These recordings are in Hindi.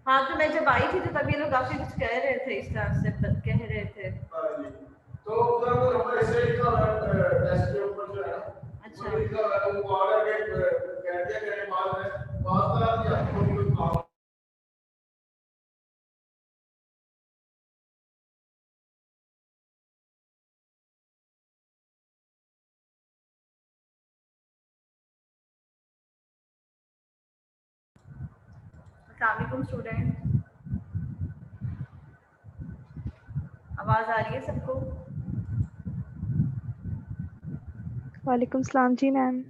हाँ तो मैं जब आई थी तो तब ये लोग काफी कुछ कह रहे थे, इस तरह से कह रहे थे। हाँ जी, तो उधर वो हमारे से लिखा हुआ टेस्ट के ऊपर जो है अच्छा वो लिखा हुआ है, वो ऑर्डर के कह दिया करने बाद में वास्ता दिया आपको कोई काम अस्सलाम वालेकुम स्टूडेंट, आवाज आ रही है सबको? वालेकुम सलाम जी मैम।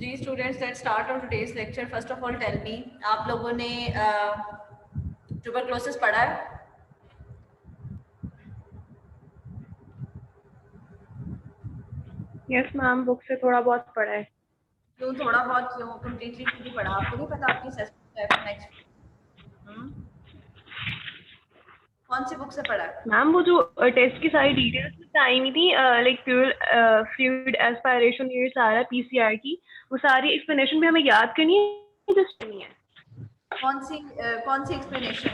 जी students, let's start on today's lecture. First of all tell me, आप लोगों ने ट्यूबरक्लोसिस पढ़ा है? यस मैम, बुक से थोड़ा बहुत पढ़ा है। क्यों थोड़ा बहुत, क्यों कंप्लीटली नहीं पढ़ा? आपको नहीं पता आपकी असेसमेंट है नेक्स्ट? कौन सी बुक से पढ़ा है मैम वो जो टेस्ट की सारी डिटेल्स टाइम थी लाइक फ्लूइड एस्पिरेशन ये सारा पीसीआर की वो सारी एक्सप्लेनेशन भी हमें याद करनी है जस्ट नहीं है। कौन सी एक्सप्लेनेशन?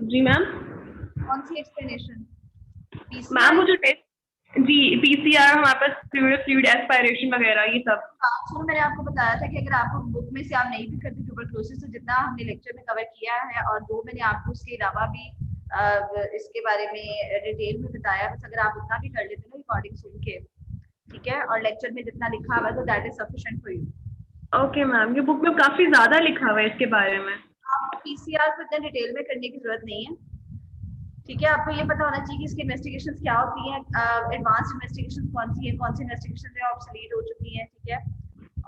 जी मैम। कौन सी एक्सप्लेनेशन? मैम मुझे टेस्ट जी पीसीआर हमारे पास फ्लूइड एस्पिरेशन वगैरह ये सब। सुनो, मैंने आपको बताया था कि अगर आपको बुक में से आप नहीं भी करते ट्यूबरक्लोसिस तो जितना हमने लेक्चर में कवर किया है और वो मैंने आपको उसके अलावा भी इसके बारे में डिटेल में बताया, बस अगर आप उतना भी कर लेते ना रिकॉर्डिंग सुन के, ठीक है, और लेक्चर में जितना लिखा हुआ है तो that is sufficient for you. Okay ma'am, ये बुक में काफी ज्यादा लिखा हुआ है इसके बारे में। आपको पीसीआर को इतना डिटेल में करने की जरूरत नहीं है, ठीक है। आपको ये पता होना चाहिए कि इसकी इन्वेस्टिगेशंस क्या होती हैं, एडवांस इन्वेस्टिगेशंस कौन सी है, कौन सी इन्वेस्टिगेशन जो ऑब्सोलीट हो चुकी हैं, ठीक है,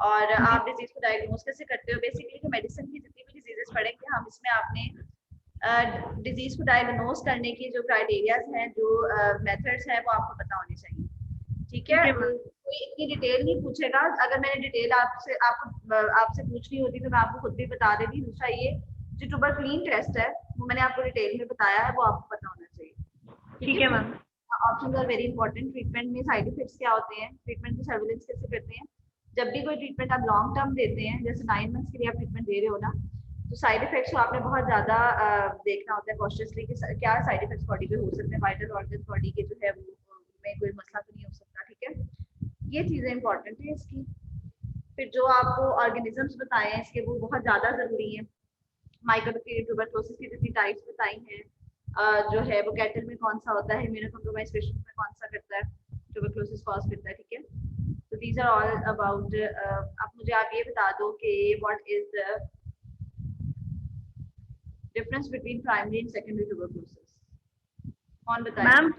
और आप डिजीज को डायग्नोज कैसे करते हो। बेसिकली जो मेडिसिन की जितनी भी डिजीजेस पढ़ेंगे हम, इसमें आपने डिजीज को डायग्नोज करने की जो क्राइटेरियाज हैं, जो मेथड्स हैं, वो आपको पता होने चाहिए, ठीक है। कोई इतनी डिटेल नहीं पूछेगा, अगर मैंने डिटेल आपसे पूछनी होती तो मैं आपको खुद भी बता देती। दूसरा ये जो ट्यूबरक्लीन टेस्ट है वो मैंने आपको डिटेल में बताया है, वो आपको पता होना चाहिए, ठीक है ma'am. Options are very important. Treatment में साइड इफेक्ट्स क्या होते हैं, ट्रीटमेंट की सर्विलेंस कैसे करते हैं। जब भी कोई ट्रीटमेंट आप लॉन्ग टर्म देते हैं, जैसे 9 मंथ्स के लिए आप ट्रीटमेंट दे रहे हो ना, तो साइड इफेक्ट्स को आपने बहुत ज्यादा देखना होता है कॉन्शियसली कि क्या साइड इफेक्ट्स बॉडी पे हो सकते हैं, वाइटल ऑर्गन बॉडी के जो है वो में कोई मसला तो नहीं हो सकता, ठीक है। ये चीजें इंपॉर्टेंट है इसकी। फिर जो आपको ऑर्गेनिजम्स बताए हैं इसके, वो बहुत ज्यादा जरूरी है। माइकोबैक्टीरियम ट्यूबरक्लोसिस की जितनी टाइप्स बताई हैं, जो है वो कैटल में कौन सा होता है, इम्यूनोकॉम्प्रोमाइज्ड पेशेंट में कौन सा करता है, ट्यूबरक्लोसिस कॉज करता है, ठीक है। तो दीज आर ऑल अबाउट। अब मुझे आप ये बता दो कि what is the difference between primary and secondary tuberculosis, कौन बताएगा? मैम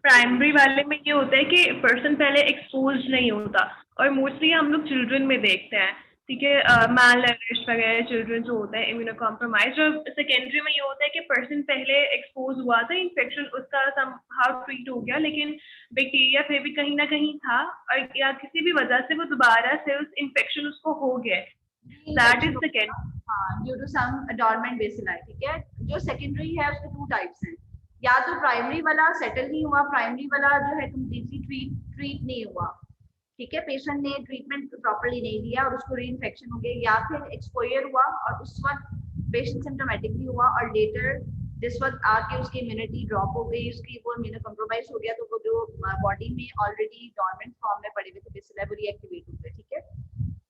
प्राइमरी वाले में ये होता है कि पर्सन पहले एक्सपोज नहीं होता और मोस्टली हम लोग चिल्ड्रन में देखते हैं, ठीक है, मैलनरिश्ड वगैरह चिल्ड्रन जो होते हैं इम्यूनो कॉम्प्रोमाइज। और सेकेंडरी में ये होता है कि पर्सन पहले एक्सपोज हुआ था, इन्फेक्शन उसका समहाउ ट्रीट हो गया, लेकिन बैक्टीरिया फिर भी कहीं ना कहीं था और या किसी भी वजह से वो दोबारा से उस इन्फेक्शन उसको हो गया, दैट इज सेकेंड। हाँ, due to some dormant bacilli, ठीक है। जो सेकेंडरी है उसके 2 टाइप्स हैं, या तो प्राइमरी वाला सेटल नहीं हुआ, प्राइमरी वाला जो है कम्प्लीटली ट्रीट नहीं हुआ, ठीक है, पेशेंट ने ट्रीटमेंट प्रॉपर्ली नहीं लिया और उसको री इन्फेक्शन हो गया, या फिर एक्सपोजर हुआ और उस वक्त पेशेंट सिम्टोमेटिकली हुआ और लेटर जिस वक्त आके उसकी इम्यूनिटी ड्रॉप हो गई, उसकी वो इम्यूनो कम्प्रोमाइज हो गया, तो वो जो बॉडी में ऑलरेडी डॉर्मेंट फॉर्म में पड़े हुए थे बेसिलाई वो रीएक्टिवेट हो गए, ठीक है।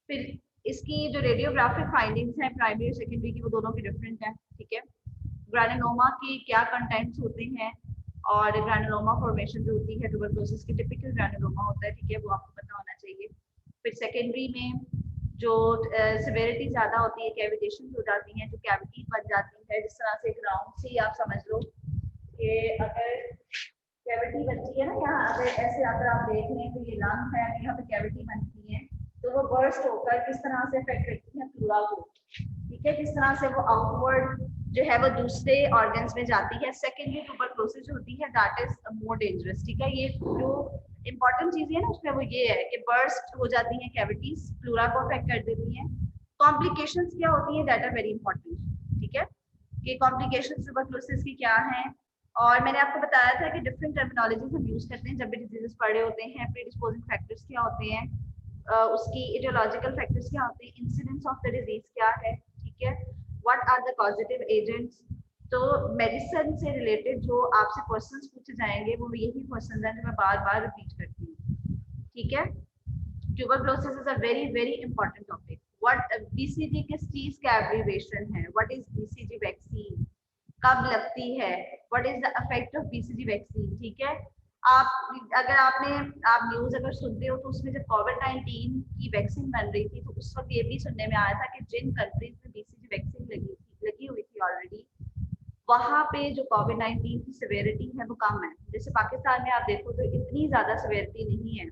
फिर इसकी जो रेडियोग्राफिक फाइंडिंग्स हैं प्राइमरी और सेकेंडरी की, वो दोनों की डिफरेंट है, ठीक है। ग्रैनुलोमा के क्या कंटेंट्स होते हैं और ग्रैनुलोमा फॉर्मेशन जो होती है ट्यूबरक्लोसिस की टिपिकल ग्रैनुलोमा होता है, ठीक है, वो आपको पता होना चाहिए। फिर सेकेंडरी में जो सिवियरिटी ज्यादा होती है, कैविटेशन हो जाती है, जो कैविटी बन जाती है, जिस तरह से ग्राउंड से आप समझ लो कि अगर कैविटी बनती है ना, यहाँ अगर ऐसे अगर आप देख लें तो ये लंग है, यहाँ पे कैविटी बनती है, तो वो बर्स्ट होकर किस तरह से इफेक्ट करती है प्लूरा को, ठीक है, किस तरह से वो आउटवर्ड जो है वो दूसरे ऑर्गन्स में जाती है। सेकेंडरी ट्यूबरक्लोसिस जो होती है दैट इज मोर डेंजरस, ठीक है। ये जो इंपॉर्टेंट चीज है ना उसमें वो ये है कि बर्स्ट हो जाती है कैविटीज, प्लूरा को अफेक्ट कर देती हैं। कॉम्प्लिकेशंस क्या होती है दैट आर वेरी इंपॉर्टेंट, ठीक है, कि कॉम्प्लिकेशंस ट्यूबरक्लोसिस की क्या हैं। और मैंने आपको बताया था कि डिफरेंट टर्मिनोलॉजीज हम यूज करते हैं जब भी डिजीजेस पड़े होते हैं। प्रीडिस्पोजिंग फैक्टर्स क्या होते हैं, उसकी इटियोलॉजिकल फैक्टर्स क्या होते हैं, इंसिडेंस ऑफ द डिजीज क्या है, ठीक है, what are the causative agents. तो मेडिसिन से रिलेटेड जो आपसे क्वेश्चंस पूछे जाएंगे वो यही क्वेश्चंस हैं जो मैं बार बार रिपीट करती हूँ, ठीक है। Tuberculosis is a very very important topic. What BCG किस चीज का एब्रीविएशन है, व्हाट इज बीसीजी वैक्सीन, कब लगती है, what is the effect of BCG vaccine, ठीक है। अगर आप न्यूज अगर सुनते हो तो उसमें जब कोविड-19 की वैक्सीन बन रही थी तो उस वक्त ये भी सुनने में आया था कि जिन कंट्रीज में बीसीजी वैक्सीन लगी हुई थी ऑलरेडी, वहां पे जो कोविड-19 की सिवियरिटी है वो कम है। जैसे पाकिस्तान में आप देखो तो इतनी ज्यादा सिवियरिटी नहीं है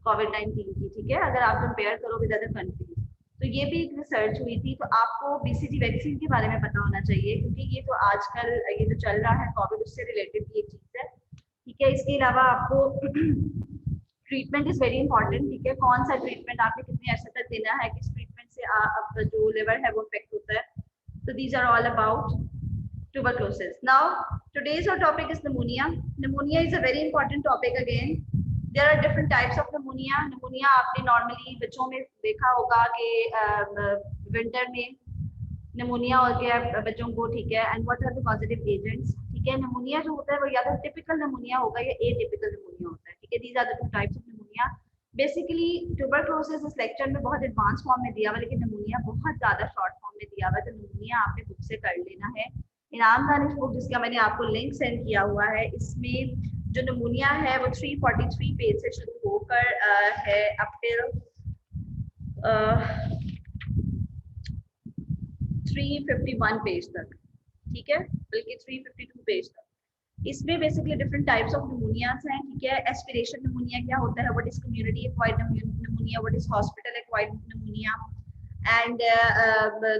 कोविड-19 की, ठीक है, अगर आप कंपेयर करो विद अदर कंट्रीज। तो ये भी एक रिसर्च हुई थी, तो आपको बीसीजी वैक्सीन के बारे में पता होना चाहिए क्योंकि ये तो आजकल ये जो चल रहा है कोविड उससे रिलेटेड भी एक चीज है, ठीक है। इसके अलावा आपको ट्रीटमेंट इज वेरी इंपॉर्टेंट, ठीक है, कौन सा ट्रीटमेंट आपने कितने अर्से तक देना है, किस ट्रीटमेंट से आपका जो लिवर है वो इफेक्ट होता है। तो these are all about tuberculosis. Now, today's our topic is pneumonia. Pneumonia is a very important topic again. There are different types of pneumonia. Pneumonia आपने normally बच्चों में देखा होगा कि winter में pneumonia हो गया बच्चों को, ठीक है. And what are the causative agents? ठीक है. Pneumonia जो होता है वो या तो typical pneumonia होगा या atypical pneumonia होता है, ठीक है. These are the two types of pneumonia. Basically tuberculosis इस लेक्चर में बहुत एडवांस फॉर्म में दिया हुआ, लेकिन निमोनिया बहुत ज्यादा शॉर्ट फॉर्म में दिया हुआ है, तो निमोनिया आपने बुक से कर लेना है. इनाम दानिश बुक जिसका मैंने आपको लिंक सेंड किया हुआ है, इसमें जो निमोनिया है वो 343 पेज से शुरू होकर है अप टिल 351 पेज तक, ठीक है, बल्कि 352 पेज तक. इसमें बेसिकली डिफरेंट टाइप्स ऑफ निमोनियाज हैं, ठीक है. एस्पिरेशन निमोनिया क्या होता है, what is community acquired pneumonia, what is hospital acquired pneumonia, and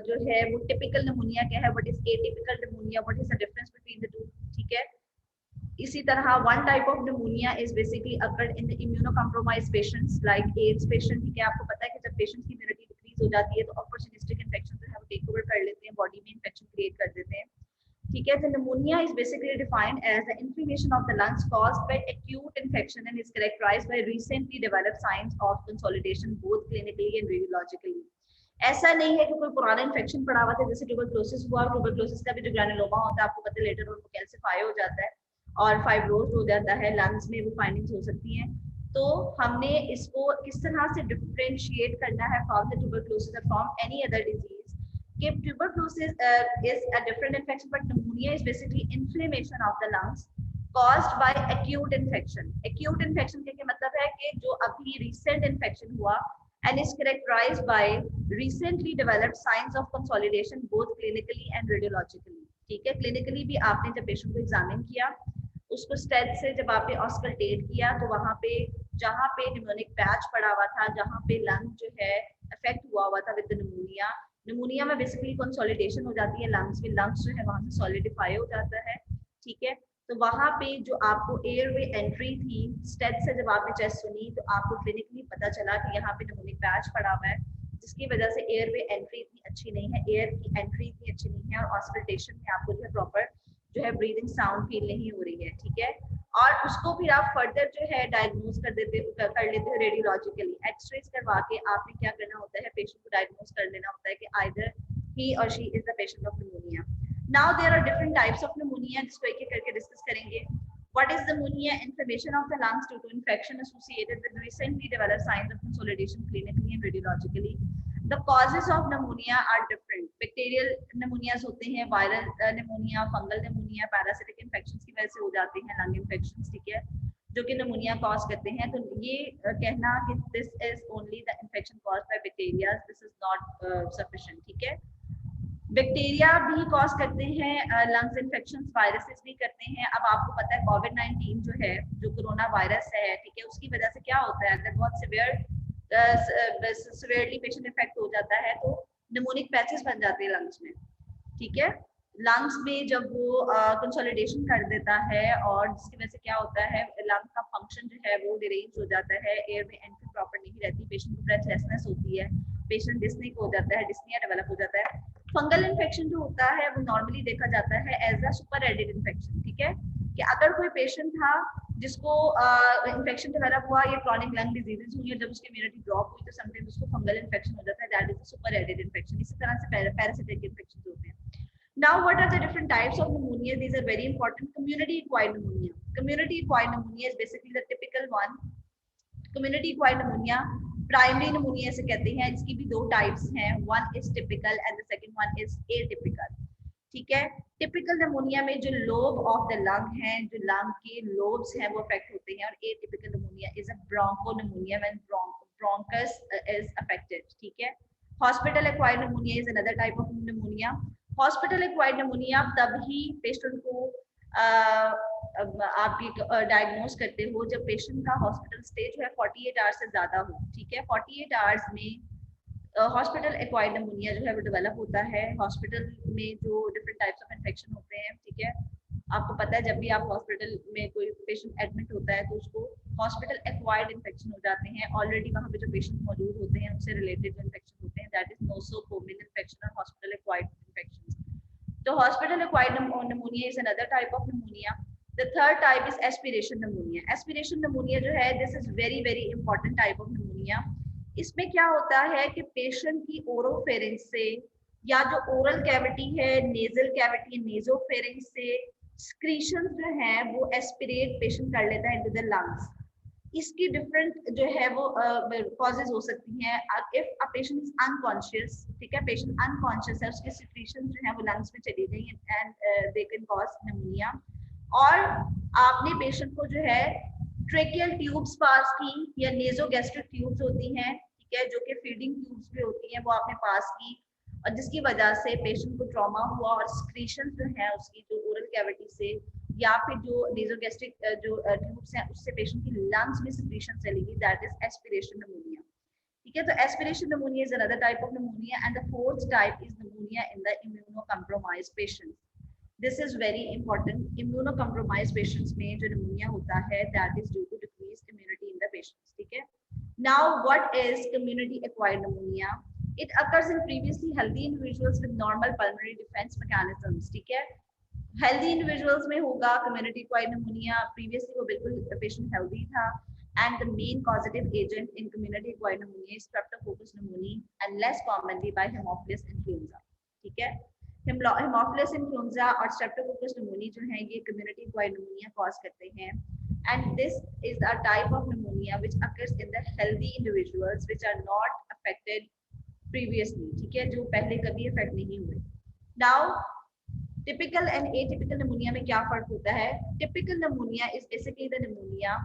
जो है वो टिपिकल निमोनिया क्या है, what is atypical pneumonia, what is the difference between the to, ठीक है. इसी तरह one type of pneumonia is basically occurred in the immuno compromised patients like ads patient, ठीक है. आपको पता है कि जब पेशेंट की इम्यूनिटी डिक्रीज हो जाती है तो अपॉर्चुनिस्टिक इन्फेक्शन जो है वो टेक ओवर कर लेते हैं, बॉडी में इन्फेक्शन क्रिएट कर देते हैं, ठीक है. The pneumonia is basically defined as the inflammation of the lungs caused by acute infection and is characterized by recently developed signs of consolidation both clinically and radiologically. ऐसा नहीं है कि कोई पुराना इन्फेक्शन पड़ा हुआ था, जैसे ट्यूबरक्लोसिस हुआ. ट्यूबरक्लोसिस का भी जो ग्रैनुलोमा होता है आपको पता है, लेटर ऑन वो कैल्सिफाई हो जाता है और फाइब्रोज हो जाता है, लंग्स में वो फाइंडिंग्स हो सकती हैं. तो हमने इसको किस तरह से डिफरेंशिएट करना है फ्रॉम द ट्यूबरक्लोसिस और from any other disease. Tuberculosis is a different infection, but pneumonia is basically inflammation of the lungs caused by acute infection. Acute infection के मतलब है कि जो अभी recent infection हुआ and is characterized by recently developed signs of consolidation both clinically and radiologically. ठीक है, clinically भी आपने जब पेशेंट को एग्जामिन किया, उसको स्टेट से जब आपने ऑस्कल्टेट किया तो वहाँ पे जहाँ पे निमोनिक पैच पड़ा हुआ था, जहाँ पे लंग जो है अफेक्ट हुआ था विद निमोनिया, निमोनिया में बेसिकली कंसोलिडेशन हो जाती है लंग्स में, लंग्स जो है वहां से सॉलिडिफाई हो जाता है, ठीक है. तो वहां पे जो आपको एयरवे एंट्री थी, स्टेट से जब आपने चेस्ट सुनी तो आपको क्लिनिकली पता चला कि यहाँ पे निमोनिक पैच पड़ा हुआ है, जिसकी वजह से एयरवे एंट्री इतनी अच्छी नहीं है, एयर की एंट्री इतनी अच्छी नहीं है और ऑस्कल्टेशन में आपको जो है प्रॉपर जो है ब्रीदिंग साउंड फील नहीं हो रही है, ठीक है. और उसको फिर आप फर्दर जो है डायग्नोज कर लेते हो रेडियोलॉजिकली. एक्सरेज करवा के आपने क्या करना होता है, पेशेंट को डायग्नोज कर लेना होता है कि आइदर ही और she is the patient of pneumonia. Now there are different types of pneumonia, जिसको एक एक करके डिस्कस करेंगे. What is pneumonia? Inflammation of the lungs due to infection associated with recently developed signs of consolidation clinically and radiologically. The causes of pneumonia are different. Bacterial pneumonias होते हैं, viral pneumonia, fungal pneumonia, parasitic infections की वजह से हो जाते हैं lung infections, ठीक है, जो कि pneumonia cause करते हैं. तो ये कहना कि this is only the infection caused by bacteria, this is not sufficient, ठीक है. बैक्टीरिया भी कॉज करते हैं लंग्स इन्फेक्शंस, वायरसेस भी करते हैं. अब आपको पता है कोविड-19 जो है, जो कोरोना वायरस है, ठीक है, उसकी वजह से क्या होता है, अगर बहुत सिवियरली पेशेंट इफेक्ट हो जाता है तो निमोनिक पैचेस बन जाते हैं लंग्स में, ठीक है. लंग्स में जब वो कंसोलिडेशन कर देता है और जिसकी वजह से क्या होता है, लंग का फंक्शन जो है वो डिरेंज हो जाता है, एयर में एंट्री प्रॉपर नहीं रहती, पेशेंट को ब्रेथलेसनेस होती है, पेशेंट डिस्निक हो जाता है, डिस्निया डेवलप हो जाता है. फंगल इन्फेक्शन जो होता है वो नॉर्मली देखा जाता है as a super added infection, ठीक है, कि अगर कोई पेशेंट था जिसको इन्फेक्शन डेवलप हुआ या क्रॉनिक लंग डिजीजेस हुई और जब उसकी इम्यूनिटी ड्रॉप हुई तो समटाइम्स उसको फंगल इन्फेक्शन हो जाता है, that is a super added infection. इसी तरह से पैरासिटिक इन्फेक्शन होते हैं. Now, what are the different types of pneumonia? These are very important. Community-acquired pneumonia. Community-acquired pneumonia is basically the typical one. Community-acquired pneumonia, primary pneumonia से कहते हैं. इसकी भी दो types हैं. One is typical and the second one is atypical. ठीक है. Typical pneumonia में जो lobe of the lung है, जो lung के lobes हैं, वो affect होते हैं. और atypical pneumonia is a bronchopneumonia when bronchus is affected. ठीक है. Hospital-acquired pneumonia is another type of pneumonia. Hospital acquired pneumonia तभी पेशेंट को आप डायग्नोज करते हो जब पेशेंट का हॉस्पिटल स्टे जो है 48 आवर्स से ज्यादा हो, ठीक है. 48 आवर्स में हॉस्पिटल एक्वायर्ड निमोनिया जो है वो डेवलप होता है. हॉस्पिटल में जो डिफरेंट टाइप्स ऑफ इन्फेक्शन होते हैं, ठीक है, आपको पता है जब भी आप हॉस्पिटल में कोई पेशेंट एडमिट होता है तो उसको हॉस्पिटल एक्वायर्ड इन्फेक्शन हो जाते हैं. ऑलरेडी वहाँ पे जो पेशेंट मौजूद होते हैं उनसे रिलेटेड जो इन्फेक्शन होते हैं, दैट इज नोसोकोमियल इन्फेक्शन और हॉस्पिटल एक्वायर्ड इन्फेक्शन. तो hospital acquired pneumonia is another type of pneumonia. The third type is aspiration pneumonia. Aspiration pneumonia जो है, this is very important type of pneumonia. इसमें क्या होता है कि पेशेंट की ओरोफेरिंक्स से या जो ओरल कैविटी है, नेजल कैविटी, नेजोफेरिंक्स से स्क्रीशन जो है वो एस्पिरेट पेशेंट कर लेता है इनटू द लंग्स. इसकी डिफरेंट जो है वो कॉजेज हो सकती हैं. If a patient is unconscious, ठीक है, पेशेंट अनकॉन्शियस है, उसके सिक्रीशन जो है वो लंग्स में चली गई and they can cause pneumonia. और आपने पेशेंट को जो है ट्रेकियल ट्यूब्स पास की या नेजोगैस्ट्रिक ट्यूब्स होती हैं, ठीक है, जो कि फीडिंग ट्यूब्स भी होती हैं, वो आपने पास की और जिसकी वजह से पेशेंट को ट्रॉमा हुआ और सिक्रीशन जो है उसकी जो ओरल कैविटी से या फिर जो नेजोगैस्ट्रिक जो ट्यूब्स हैं उससे पेशेंट की लंग्स में सिक्रीशन चलेगी. That is aspiration pneumonia. ठीक है, तो aspiration pneumonia is another type of pneumonia and the fourth type is pneumonia in the immuno compromised patients. This is very important. Immunocompromised patients में जो pneumonia होता है, that is due to decreased immunity in the patients. ठीक है. Now, what is community acquired pneumonia? It occurs in previously healthy individuals with normal pulmonary defense mechanisms. ठीक है. Healthy individuals में होगा community acquired pneumonia. Previously वो बिल्कुल patient healthy था. And the main causative agent in community acquired pneumonia is Streptococcus pneumoniae and less commonly by Haemophilus influenza. ठीक है. Haemophilus influenza और Streptococcus pneumoniae जो हैं ये community acquired pneumonia cause करते हैं. And this is a type of pneumonia which occurs in the healthy individuals which are not affected previously. ठीक है, जो पहले कभी affect नहीं हुए. Now, typical and atypical pneumonia में क्या फर्क होता है? Typical pneumonia is basically the pneumonia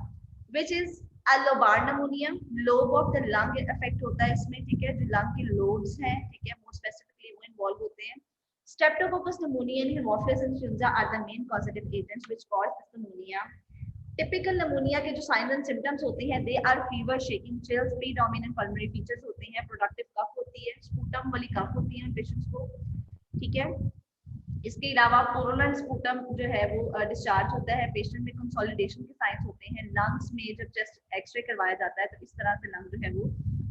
which is a lobar pneumonia. Lobe of the lung affect होता है इसमें, ठीक है, जो lung के lobes हैं, ठीक है, more specifically वो involve होते हैं. Streptococcus pneumoniae and Haemophilus influenza are the main causative agents which cause this pneumonia. Typical pneumonia के जो signs and symptoms होते हैं, they are fever, shaking, chills, predominant pulmonary features होते हैं, productive cough होती है, sputum वाली cough होती है पेशेंट्स को. ठीक है. इसके अलावा purulent sputum जो है वो डिस्चार्ज होता है. पेशेंट में कंसोलिडेशन के साइंस होते हैं. लंग्स में जब चेस्ट एक्सरे करवाया जाता है तो इस तरह से लंग जो है वो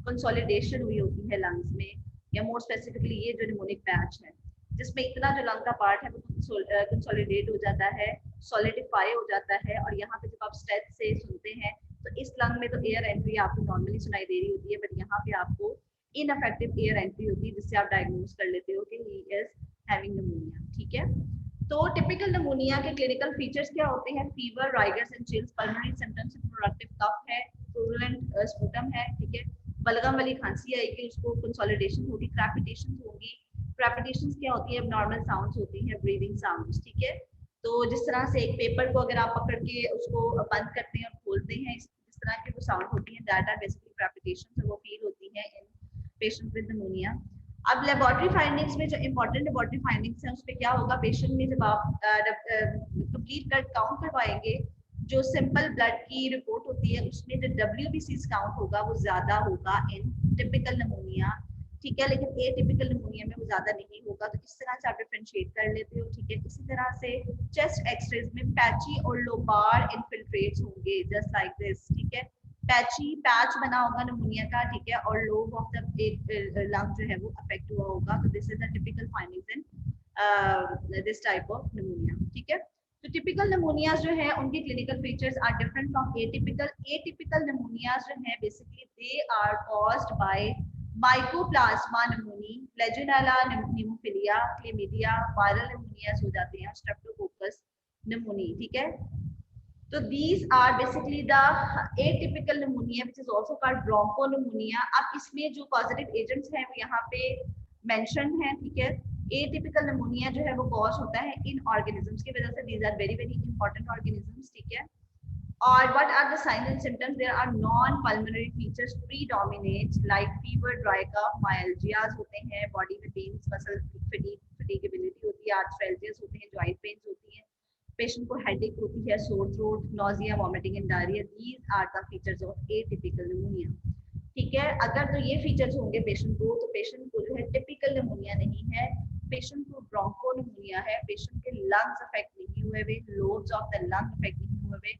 कंसोलिडेशन हुई होती है लंग्स में, या मोर स्पेसिफिकली ये जो निमोनिक पैच है जिसमें इतना जो लंग का पार्ट है वो कंसोलिडेट हो जाता है, सॉलिडिफाई हो जाता है. और यहाँ पे जब आप स्टेथ से सुनते हैं तो इस लंग में तो एयर एंट्री आपको नॉर्मली सुनाई दे रही होती है, बट यहाँ पे आपको इनइफेक्टिव एयर एंट्री होती है जिससे आप डायग्नोज कर लेते हो कि ही इज हैविंग निमोनिया. ठीक है. तो टिपिकल निमोनिया के क्लिनिकल फीचर्स क्या होते हैं? Fever, rigors and chills, pulmonary symptoms, productive cough है, प्रूलेंट स्पुटम है, ठीक है, बलगम वाली खांसी आएगी, उसको कंसोलिडेशन होगी, क्रेपिटेशन होगी. क्रेपिटेशंस क्या होती है? एबनॉर्मल साउंड्स होती हैं, ब्रीदिंग साउंड्स. ठीक है. तो जिस तरह से एक पेपर को अगर आप पकड़ के उसको बंद करते हैं और खोलते हैं, इस तरह की वो साउंड होती है, दैट आर बेसिकली क्रेपिटेशंस, और वो फील होती है इन पेशेंट विद निमोनिया. अब लेबोरेटरी फाइंडिंग्स में जो इंपॉर्टेंट लेबोरेटरी फाइंडिंग्स हैं उस पे क्या होगा? पेशेंट में जब आप कंप्लीट ब्लड काउंट करवाएंगे, जो सिंपल ब्लड की रिपोर्ट होती है उसमें जो WBCs काउंट होगा वो ज्यादा होगा इन टिपिकल निमोनिया. ठीक है, लेकिन एटिपिकल निमोनिया में वो ज्यादा नहीं होगा. तो इस तरह से आप डिफरेंशिएट कर लेते हो. ठीक है. इसी तरह से चेस्ट एक्सरेज में पैची और लोबार इन्फिल्ट्रेट्स होंगे, जस्ट लाइक दिस. ठीक है, पैची पैच बना होगा निमोनिया का. ठीक है, और लोब ऑफ द लंग जो है वो अफेक्ट हुआ होगा. तो this is the typical findings in this type of pneumonia. ठीक है. तो टिपिकल निमोनियाज जो है उनके clinical features are different from atypical. Atypical pneumonias जो है basically they are caused by mycoplasma pneumoniae, Legionella pneumophila, Chlamydia, viral pneumonias हो जाते हैं, स्ट्रेप्टोकोकस निमोनी. ठीक है. तो these are basically the atypical pneumonia which is also called bronchopneumonia. अब इसमें जो पॉजिटिव एजेंट्स हैं वो यहाँ पे मेंशन हैं. ठीक है. एटिपिकल निमोनिया जो है वो कॉज होता है इन ऑर्गेनिजम्स की वजह से. These are very very important organisms. ठीक है. और what are the signs and symptoms? There are non pulmonary features predominate like fever, dry cough, myalgias होते हैं, बॉडी में पेन्स, मसल फटीगेबिलिटी होती है, आर्थराइटिस होते हैं, जॉइंट पेन्स होती हैं, पेशेंट को हेडेक होती है, sore throat, nausea, vomiting and diarrhoea. These are the features of atypical pneumonia. ठीक है. अगर तो ये फीचर्स होंगे पेशेंट को, तो पेशेंट को जो है टिपिकल निमोनिया नहीं है, पेशेंट को ब्रोंकोनिमोनिया है. पेशेंट के लंग्स अफेक्ट नहीं हुए हुए, lobes of the lung affect नहीं हुए हुए.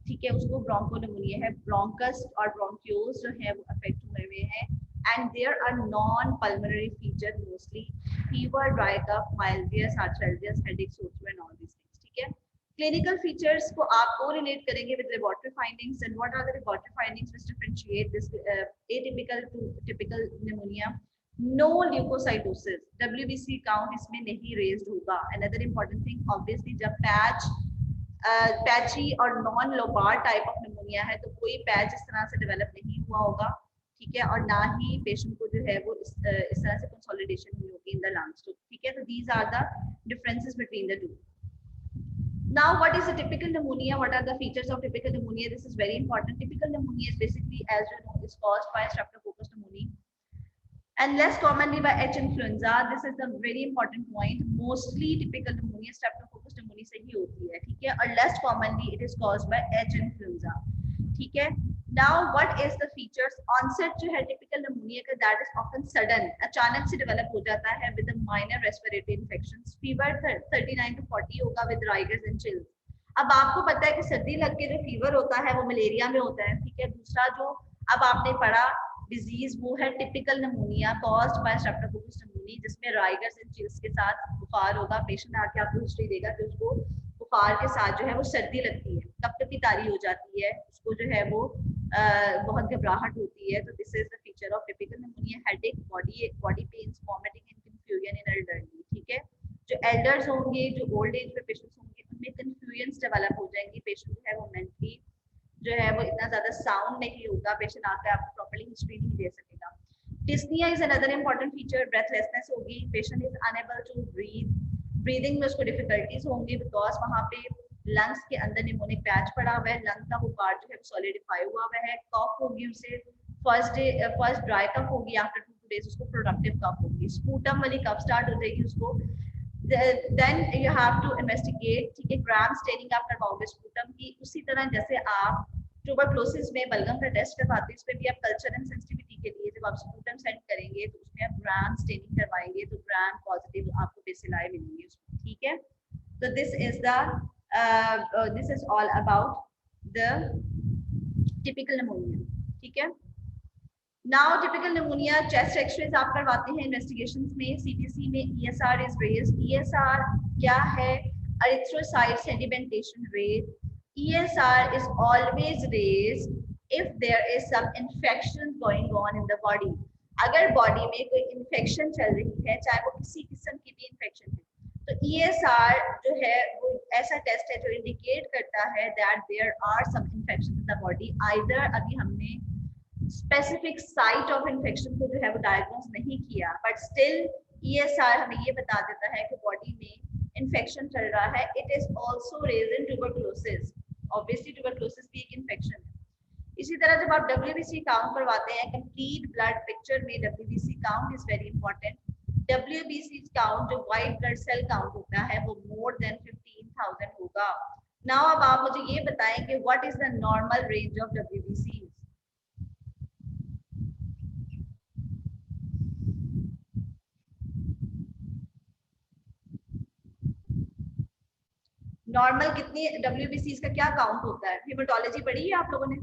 ठीक है, उसको ब्रोंकोनिमोनिया है. ब्रोंकस और ब्रोंक्यूल्स जो है वो अफेक्ट हुए हुए हैं. and there are non-pulmonary features mostly fever, dry cough, myalgias, arthralgias, headaches, sore throat and all these things. ठीक है. Clinical features को आप correlate करेंगे with laboratory findings, and what are the laboratory findings which differentiate this atypical to typical pneumonia? No leukocytosis, WBC count इसमें नहीं raised होगा. Another important thing, obviously जब पैची और non lobar type of pneumonia है तो कोई पैच इस तरह से डेवलप नहीं हुआ होगा, ठीक है, और ना ही पेशेंट को जो है वो इस तरह से कंसोलिडेशन हुई होगी इन द लंग्स, ठीक है. तो these are the differences between the two. Now, what is a typical pneumonia? What are the features of typical pneumonia? This is very important. Typical pneumonia is basically, as you know, is caused by Streptococcus pneumoniae and less commonly by H influenza. This is the very important point. Mostly typical pneumonia Streptococcus pneumoniae से ही होती है, ठीक है, और less commonly it is caused by H influenza, ठीक है. Now, what is the features? Onset जो है typical pneumonia का, that is often sudden, अचानक से develop हो जाता है with a minor respiratory infections. Fever 39 to 40 होगा with rigors and chills. अब आपको पता है कि सर्दी लग के जो फीवर होता है वो मलेरिया में होता है, ठीक है. दूसरा जो अब आपने पढ़ा डिजीज वो है typical pneumonia caused by streptococcus pneumonia, जिसमें राइगर्स एंड चिल्स के साथ बुखार होगा. पेशेंट आके आपको हिस्ट्री देगा कि उसको बुखार के साथ जो है वो सर्दी लगती है, कपकपी तारी हो जाती है, उसको जो है वो बहुत घबराहट होती है. तो this is the feature of typical pneumonia. Headache, body pens, vomiting and confusion in elderly, ठीक है. जो एल्डर्स होंगे, जो ओल्ड एज में पेशेंट्स होंगे, उनमें कंफ्यूजन डेवलप हो जाएंगी. पेशेंट जो है वो मेंटली जो है वो इतना ज्यादा साउंड नहीं होगा, पेशेंट आकर आपको प्रॉपर्ली हिस्ट्री नहीं दे सकेगा. Dyspnea is another important feature. Breathlessness होगी, patient is unable to breathe, breathing में उसको डिफिकल्टीज होंगी बिकॉज वहां पे लंग्स के अंदर निमोनिक पैच पड़ा हुआ है, लंग का वो पार्ट जो है सॉलिडिफाई हुआ हुआ है. कॉफ होगी उसे, फर्स्ट ड्राई कफ होगी, आफ्टर 2 days उसको प्रोडक्टिव कफ होगी. स्पूटम वाली कफ स्टार्ट हो जाएगी उसको. Then you have to investigate, ठीक है, ग्राम स्टेनिंग आप करवाओगे स्पूटम की. उसी तरह जैसे आप ट्यूबरक्लोसिस में बलगम का टेस्ट करवाते हैं, इसमें भी आप कल्चर एंड सेंसिटिविटी के लिए जब आप स्पूटम सेंड करेंगे तो उसमें आप ग्राम स्टेनिंग करवाएंगे तो ग्राम पॉजिटिव आपको बेसिलाई मिलेंगे उसमें, ठीक है. तो this is all about the typical pneumonia, ठीक है. Now, typical pneumonia, chest X-rays आप करवाते हैं investigations में, CTC में ESR is raised. ESR क्या है? Erythrocyte sedimentation rate. ESR is always raised if there is some infection going on in the body. अगर body में कोई infection चल रही है, चाहे वो किसी किस्म की भी infection है, तो ESR जो है वो ऐसा टेस्ट है जो indicate करता है that there are some infections in the body. Either अभी हमने स्पेसिफिक साइट ऑफ इन्फेक्शन को जो है वो डायग्नोज नहीं किया, बट स्टिल ESR हमें ये बता देता है कि बॉडी में इन्फेक्शन चल रहा है. It is also raise in tuberculosis. Obviously tuberculosis भी एक इन्फेक्शन है. इसी तरह जब आप WBC काउंट करवाते हैं, कंप्लीट ब्लड पिक्चर में WBC count is very important. WBC count जो व्हाइट ब्लड सेल काउंट होता है वो मोर देन 15,000 होगा. नाउ अब आप मुझे ये बताएं कि what is the normal range of WBC. Normal कितनी WBCs का क्या काउंट होता है? हेमेटोलॉजी पढ़ी है आप लोगों ने?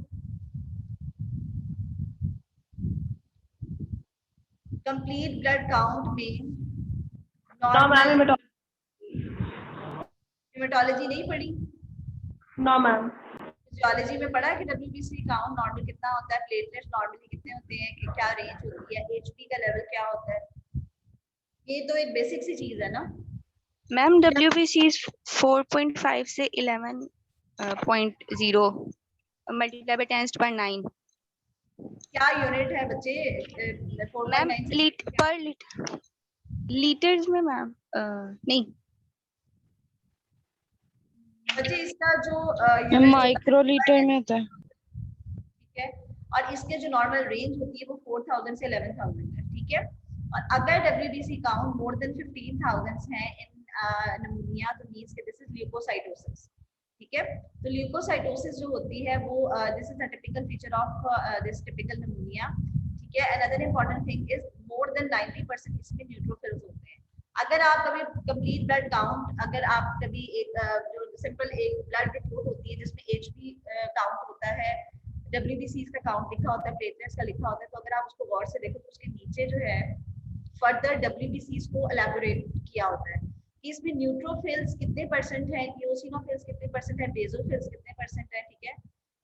कंप्लीट ब्लड काउंट में नॉर्मल हेमेटोलॉजी नहीं पढ़ी? No ma'am. फिजियोलॉजी में पढ़ा है कि WBC काउंट नॉर्मल कितना होता है, प्लेटलेट्स नॉर्मली कितने होते हैं, कि क्या रेंज होती है, HP का लेवल क्या होता है. ये तो एक बेसिक सी चीज है ना मैम. WBC is 4.5 से 11.0 मल्टीप्लाई बाय 10⁻⁹. क्या यूनिट है बच्चे? मैम पर लीटर्स में मैम नहीं बच्चे इसका जो माइक्रोलीटर में होता है, ठीक है. और इसके जो नॉर्मल रेंज होती है वो 4,000 से 11,000 है, ठीक है. और अगर WBC काउंट मोर देन 15,000 है इन निमोनिया तो मींस कि दिस इज ल्यूकोसाइटोसिस, ठीक है. तो ल्यूकोसाइटोसिस जो होती है वो this is a typical feature of this typical pneumonia, ठीक है. Another important thing is more than 90% इसमें न्यूट्रोफिल्स होते हैं. अगर आप कभी कंप्लीट ब्लड काउंट, अगर आप कभी एक जो सिंपल एक ब्लड रिपोर्ट होती है जिसमें HP काउंट होता है WBCs का काउंट लिखा होता है, प्लेटलेट्स का लिखा होता है, तो अगर आप उसको गौर से देखो तो उसके नीचे जो है फर्दर WBCs को एलैबोरेट किया होता है कि इसमें न्यूट्रोफिल्स कितने परसेंट है, इओसिनोफिल्स कितने परसेंट है, बेसोफिल्स कितने परसेंट है, ठीक है।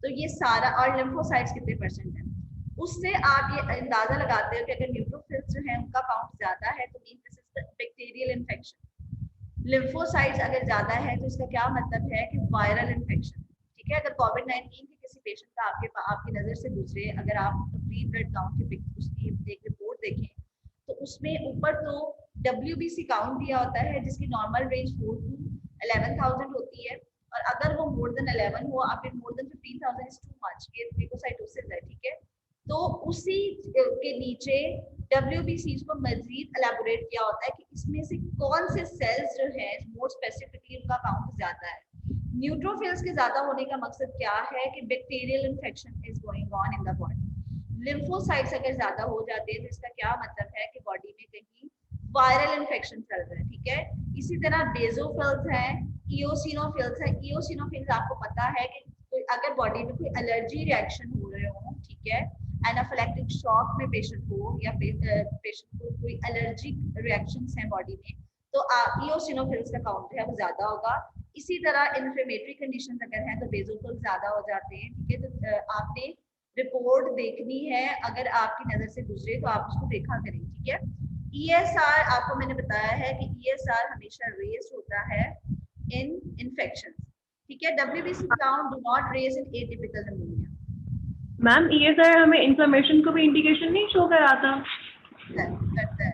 तो ये सारा, और लिम्फोसाइट्स कितने परसेंट है, उससे आप ये अंदाजा लगाते हो कि अगर न्यूट्रोफिल्स जो है उनका काउंट ज्यादा है तो mean this is bacterial infection. Lymphocytes अगर ज्यादा है तो इसका क्या मतलब है कि वायरल इन्फेक्शन, ठीक है। अगर कोविड-19 के किसी पेशेंट का आपकी नजर से गुजरे, अगर आप प्री ब्लड काउंट की उसकी एक रिपोर्ट देखें तो उसमें ऊपर तो WBC काउंट दिया होता है जिसकी नॉर्मल रेंज 4 to 11,000 होती है, और अगर वो मोर देन 11 हो, आप more than 15,000 is too much, ये ल्यूकोसाइटोसिस है, ठीक है। तो उसी के नीचे WBCs को मजीद एलैबोरेट किया होता है कि इसमें से कौन से सेल्स जो है मोर स्पेसिफिकली उनका काउंट ज्यादा है। न्यूट्रोफिल्स के ज्यादा होने का मकसद क्या है कि bacterial infection is going on in the body. Lymphocytes अगर ज्यादा हो जाते हैं तो इसका क्या मतलब है कि बॉडी में कहीं वायरल इन्फेक्शन चल रहा है, ठीक है। इसी तरह बेसोफिल्स हैं, इओसिनोफिल्स है। इओसिनोफिल्स आपको पता है कि अगर बॉडी में कोई एलर्जी रिएक्शन हो रहे हो, ठीक है, एनाफिलैक्टिक शॉक में पेशेंट हो या पेशेंट को कोई एलर्जिक रिएक्शंस हैं बॉडी में, तो इओसिनोफिल्स का काउंट है वो ज्यादा होगा। इसी तरह इन्फ्लेमेटरी कंडीशन अगर है तो बेसोफिल्स ज्यादा हो जाते हैं, ठीक है। तो आपने रिपोर्ट देखनी है, अगर आपकी नजर से गुजरे तो आप उसको देखा करें, ठीक है। ESR आपको मैंने बताया है कि ESR हमेशा रेज होता है इन इन्फेक्शन, ठीक है। WBC count do not raise in atypical pneumonia. Ma'am ESR हमें इन्फ्लेमेशन को भी इंडिकेशन नहीं शो कराता? करता है।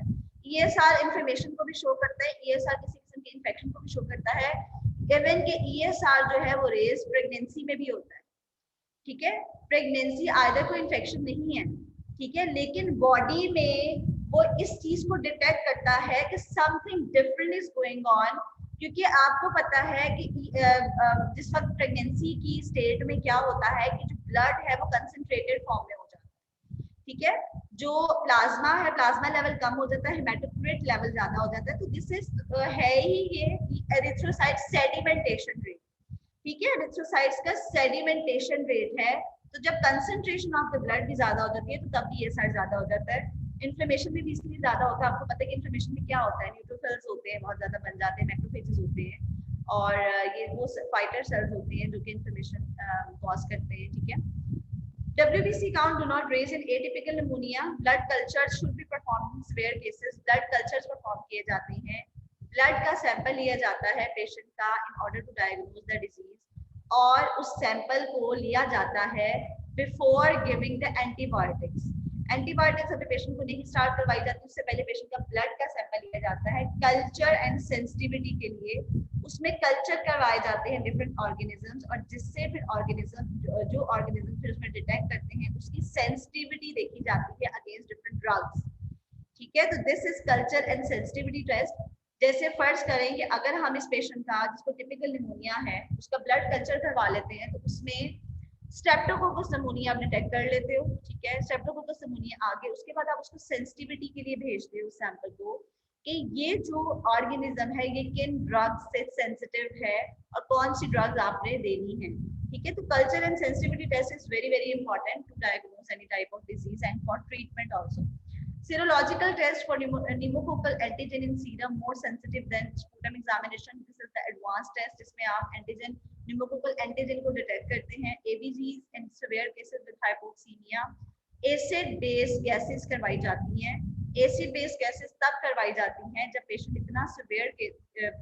ESR इन्फ्लेमेशन को भी शो करता है, ESR किसी किस्म के इन्फेक्शन को भी शो करता है। इवन के ESR जो है वो रेज प्रेगनेंसी में भी होता है, ठीक है। प्रेगनेंसी आइदर कोई इन्फेक्शन नहीं है, ठीक है, लेकिन बॉडी में वो इस चीज को डिटेक्ट करता है कि something different is going on, क्योंकि आपको पता है कि जिस वक्त प्रेगनेंसी की स्टेट में क्या होता है कि जो ब्लड है वो कंसंट्रेटेड फॉर्म में हो जाता है, ठीक है। जो प्लाज्मा है, प्लाज्मा लेवल कम हो जाता है, हेमाटोक्रिट लेवल ज्यादा हो जाता है। तो दिस इज है ही ये एरिथ्रोसाइट सेडिमेंटेशन रेट, ठीक है। एरिथ्रोसाइट्स का सेडिमेंटेशन रेट है, तो जब कंसंट्रेशन ऑफ द ब्लड भी ज्यादा हो जाती है तो तब भी ESR ज्यादा हो जाता है। इन्फ्लेमेशन में भी इसलिए ज्यादा होता है, आपको पता है कि इन्फ्लेमेशन में क्या होता है, न्यूट्रोफिल्स होते हैं बहुत ज्यादा बन जाते हैं, मैक्रोफेजेस होते हैं, और ये वो फाइटर सेल्स होते हैं जो कि इन्फ्लेमेशन कॉज करते हैं, ठीक है। WBC count do not raise in atypical pneumonia. Blood cultures should be performed in severe cases. Blood cultures perform किए जाते हैं, ब्लड का सैंपल लिया जाता है पेशेंट का in order to diagnose the disease, और उस सैंपल को लिया जाता है before giving the antibiotics. Antibiotics अभी पेशेंट को नहीं स्टार्ट करवाई जाती, उससे पहले पेशेंट का ब्लड का सैंपल लिया जाता है कल्चर एंड सेंसिटिविटी के लिए। उसमें कल्चर करवाए जाते हैं डिफरेंट ऑर्गेनिजम्स, और जिससे फिर ऑर्गेनिज्म जो ऑर्गेनिज्म फिर उसमें डिटेक्ट करते हैं उसकी सेंसिटिविटी देखी जाती है अगेंस्ट डिफरेंट ड्रग्स, ठीक है। तो this is culture and sensitivity test. जैसे फर्ज करें कि अगर हम इस पेशेंट का जिसको टिपिकल निमोनिया है उसका ब्लड कल्चर करवा लेते हैं, तो उसमें स्ट्रेप्टोकोकस निमोनिया आप डिटेक्ट कर लेते हो, ठीक है। स्ट्रेप्टोकोकस निमोनिया आगे, उसके बाद आप उसको सेंसिटिविटी के लिए भेजते हो उस सैंपल को कि ये जो ऑर्गेनिज्म है ये किन ड्रग्स से सेंसिटिव है और कौन सी ड्रग्स आपने देनी है, ठीक है। तो culture and sensitivity test is very very important to diagnose any type of disease and for treatment also. Serological test for pneumococcal antigen in serum more sensitive than sputum examination. This is the advanced test जिसमें आप antigen pneumococcal antigen को detect करते हैं। ABGs in severe cases with hypoxemia. Acid base gases करवाई जाती हैं। Acid base gases तब करवाई जाती हैं जब पेशेंट इतना severe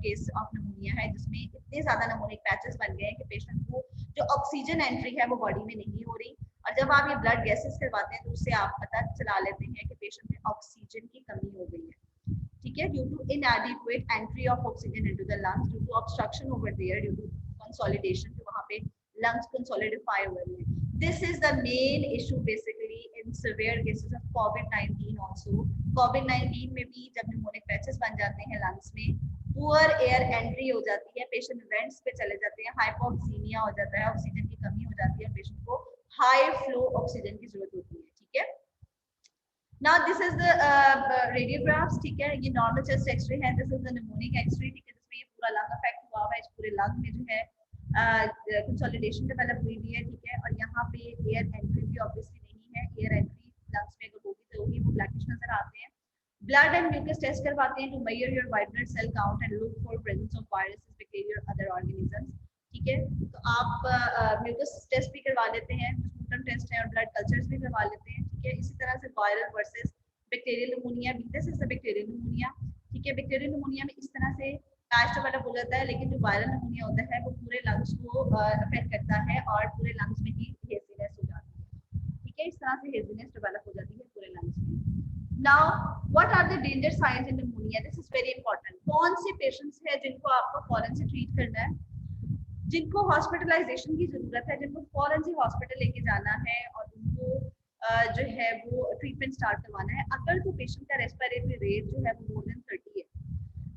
केस ऑफ निमोनिया है जिसमें इतने ज्यादा निमोनिक पैचेस बन गए हैं कि पेशेंट को जो ऑक्सीजन एंट्री है वो बॉडी में नहीं हो रही, और जब आप ये ब्लड गैसेस करवाते हैं तो उससे आप पता चला लेते हैं कि पेशेंट में ऑक्सीजन की कमी हो गई है, ठीक है, due to inadequate entry of oxygen into the lungs, due to obstruction over there, due to consolidation, तो वहां पे लंग्स कंसोलिडिफाई हो रही है। This is the main issue basically in severe cases of कोविड-19 आल्सो। कोविड-19 में भी जब निमोनिक पैचेस बन जाते हैं लंग्स में, पुअर एयर एंट्री हो जाती है, पेशेंट वेंट्स पे चले जाते हैं, हाइपोक्सीमिया हो जाता है, ऑक्सीजन की कमी हो जाती है, पेशेंट को हाई फ्लो ऑक्सीजन की जरूरत होती है, ठीक है। Now this is the radiographs, ठीक है, ये नॉर्मल चेस्ट एक्सरे है, this is the pneumonic x-ray, ठीक है, जिसमें ये पूरा लंग अफेक्ट हुआ हुआ है, इस पूरे लंग में जो है कंसोलिडेशन डेवलप हुई भी है, ठीक है। और यहाँ पे एयर एंट्री भी ऑब्वियसली नहीं है, एयर एंट्री लंग्स में अगर होगी तो वो ब्लैकिश नजर आते हैं। ब्लड एंड म्यूकस टेस्ट करवाते हैं to measure your white blood cell count and look for presence of viruses, bacteria और अदर ऑर्गेनिजम्स, ठीक है। तो आप म्यूकस टेस्ट भी करवा लेते हैं, स्पूटम टेस्ट है, और ब्लड कल्चर्स भी करवा लेते हैं, ठीक है। इसी तरह से वायरल वर्सेस बैक्टीरियल निमोनिया भी, this is the bacterial pneumonia, ठीक है। बैक्टीरियल निमोनिया में इस तरह से पैच डेवलप हो जाता है, लेकिन जो वायरल निमोनिया होता है वो पूरे लंग्स को अफेक्ट करता है और पूरे लंग्स में ही हेजीनेस हो जाती है, ठीक है। इस तरह से हेजीनेस डेवलप हो जाती है पूरे लंग्स में। Now what are the danger signs in pneumonia, this is very important. कौन से पेशेंट्स हैं जिनको आपको फौरन से ट्रीट करना है, जिनको हॉस्पिटलाइजेशन की जरूरत है, जिनको फौरन से हॉस्पिटल लेके जाना है और उनको जो है वो ट्रीटमेंट स्टार्ट करवाना है। अगर तो पेशेंट का रेस्पिरेटरी रेट जो है वो मोर देन 30 है।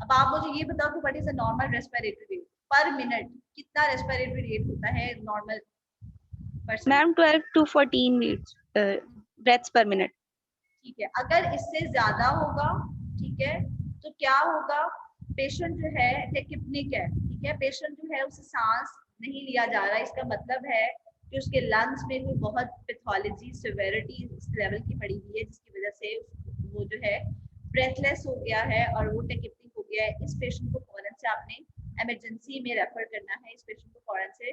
अब आप मुझे ये बताओ कि what is a normal respiratory rate पर मिनट, कितना रेस्पिरेटरी रेट होता है normal person? Ma'am 12 to 14 breaths per minute। ठीक है, अगर इससे ज्यादा होगा, ठीक है, तो क्या होगा, पेशेंट जो है टेकिप्निक है, ठीक है, पेशेंट जो है उसे सांस नहीं लिया जा रहा है, इसका मतलब है कि उसके लंग्स में कोई बहुत पैथोलॉजी सिवियरिटी इस लेवल की पड़ी हुई है, जिसकी वजह से वो जो है ब्रेथलेस हो गया है और वो टेकिप्निक हो गया है। इस पेशेंट को फौरन से आपने इमरजेंसी में रेफर करना है, इस पेशेंट को फौरन से